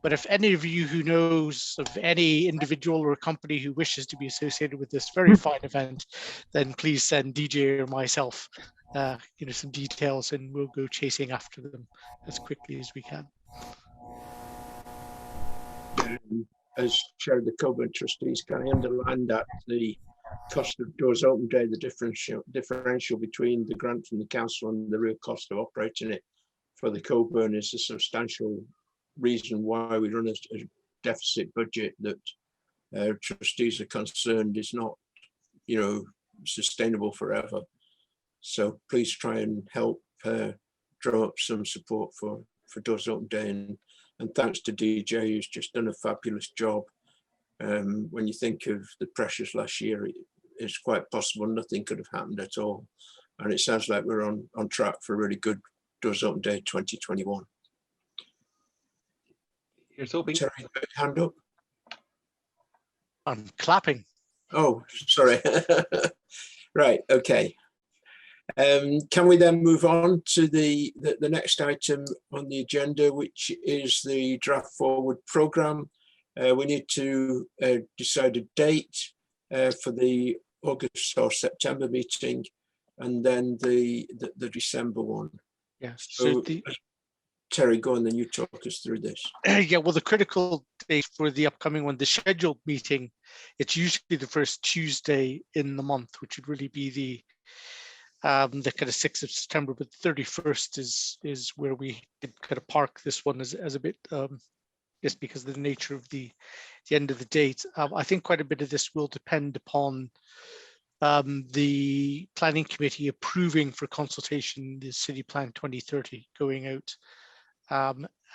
But if any of you who knows of any individual or company who wishes to be associated with this very fine event, then please send DJ or myself some details, and we'll go chasing after them as quickly as we can. As chair of the Cockburn trustees, can I underline that the cost of Doors Open Day, the differential between the grant from the council and the real cost of operating it for the Cockburn is a substantial reason why we run a deficit budget that trustees are concerned is not, sustainable forever. So please try and help draw up some support for Doors Open Day, and thanks to DJ, who's just done a fabulous job. When you think of the pressures last year, it's quite possible nothing could have happened at all. And it sounds like we're on track for a really good Doors Open Day 2021. Here's hoping. Terry, hand up. I'm clapping. Oh, sorry. Right, okay. Can we then move on to the next item on the agenda, which is the draft forward programme? We need to decide a date for the August or September meeting, and then the December one. Yes. So Terry, go on, then you talk us through this. Yeah, well, the critical date for the upcoming one, the scheduled meeting, it's usually the first Tuesday in the month, which would really be the kind of 6th of September, but 31st is where we kind of park this one as a bit, just because of the nature of the end of the date. I think quite a bit of this will depend upon the planning committee approving for consultation the City Plan 2030 going out.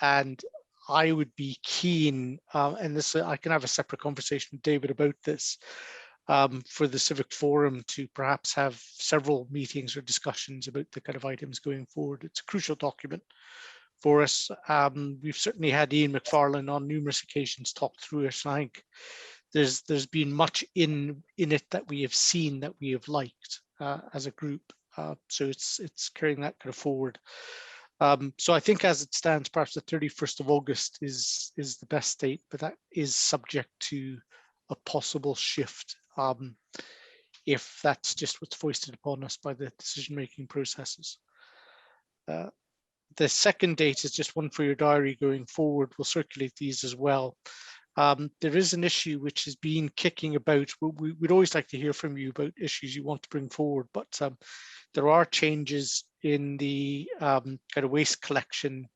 And I would be keen, and this I can have a separate conversation with David about this, for the Civic Forum to perhaps have several meetings or discussions about the kind of items going forward. It's a crucial document for us. We've certainly had Ian McFarlane on numerous occasions talk through it. And I think there's been much in it that we have seen that we have liked as a group. So it's carrying that kind of forward. So I think as it stands, perhaps the 31st of August is the best date, but that is subject to a possible shift if that's just what's foisted upon us by the decision-making processes. The second date is just one for your diary going forward. We'll circulate these as well. There is an issue which has been kicking about. We'd always like to hear from you about issues you want to bring forward, but there are changes in the kind of waste collection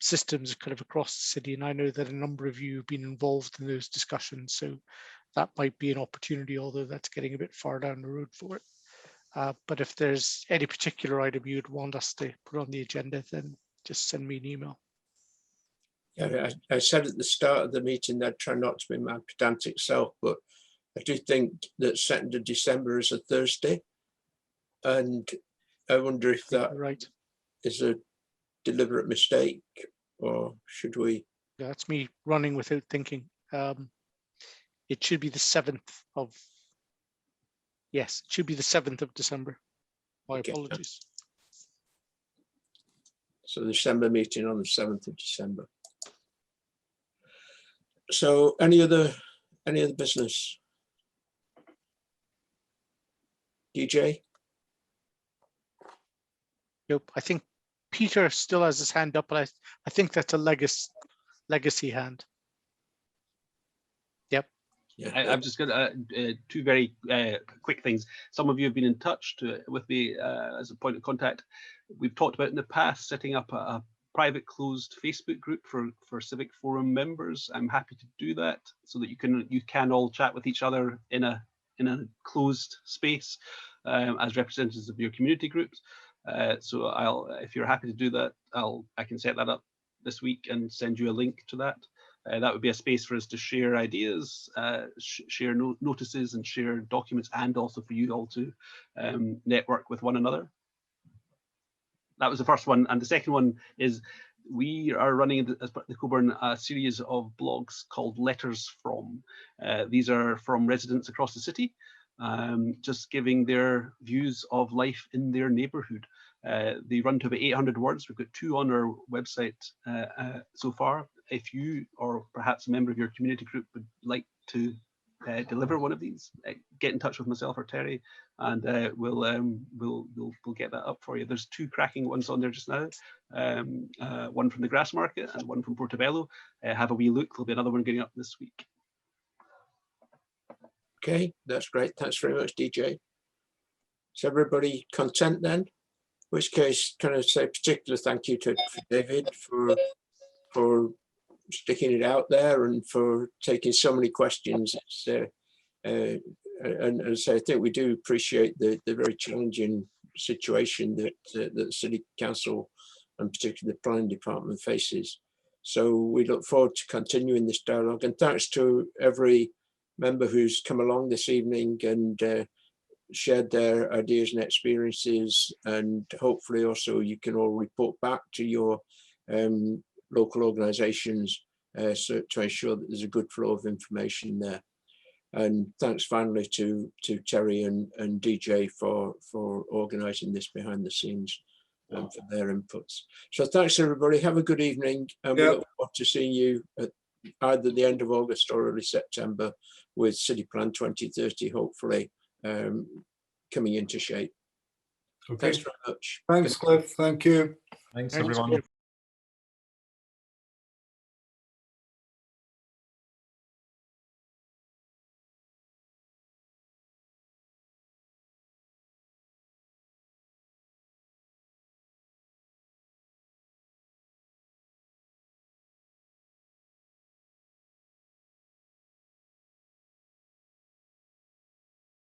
systems kind of across the city. And I know that a number of you have been involved in those discussions. So that might be an opportunity, although that's getting a bit far down the road for it. But if there's any particular item you'd want us to put on the agenda, then just send me an email. Yeah, I said at the start of the meeting that I'd try not to be my pedantic self, but I do think that 2nd of December is a Thursday. And I wonder if that is a deliberate mistake, or should we? Yeah, that's me running without thinking. It should be the 7th of, yes, it should be the 7th of December. My apologies. So the December meeting on the 7th of December. So any other business? DJ? Nope. I think Peter still has his hand up, but I think that's a legacy hand. Yep. Yeah. I've just got two very quick things. Some of you have been in touch with me as a point of contact. We've talked about in the past setting up a private closed Facebook group for Civic Forum members. I'm happy to do that so that you can all chat with each other in a closed space as representatives of your community groups. So if you're happy to do that, I can set that up this week and send you a link to that. That would be a space for us to share ideas, share notices and share documents, and also for you all to network with one another. That was the first one. And the second one is we are running, as part of the Cockburn, a series of blogs called Letters From. These are from residents across the city, just giving their views of life in their neighbourhood. They run to about 800 words. We've got 2 on our website so far. If you or perhaps a member of your community group would like to deliver one of these, get in touch with myself or Terry, and we'll get that up for you. There's 2 cracking ones on there just now, one from the Grassmarket and one from Portobello. Have a wee look. There'll be another one going up this week. Okay, that's great. Thanks very much, DJ. Is everybody content then? In which case, can I say a particular thank you to David for sticking it out there and for taking so many questions. And so I think we do appreciate the very challenging situation that the City Council and particularly the Planning Department faces. So we look forward to continuing this dialogue, and thanks to every member who's come along this evening and shared their ideas and experiences, and hopefully also you can all report back to your local organisations so to ensure that there's a good flow of information there. And thanks finally to Terry and DJ for organising this behind the scenes and for their inputs. So thanks everybody, have a good evening, and we look forward to seeing you at either the end of August or early September with City Plan 2030, hopefully coming into shape. Okay. Thanks very much. Thanks, Cliff. Thank you. Thanks everyone.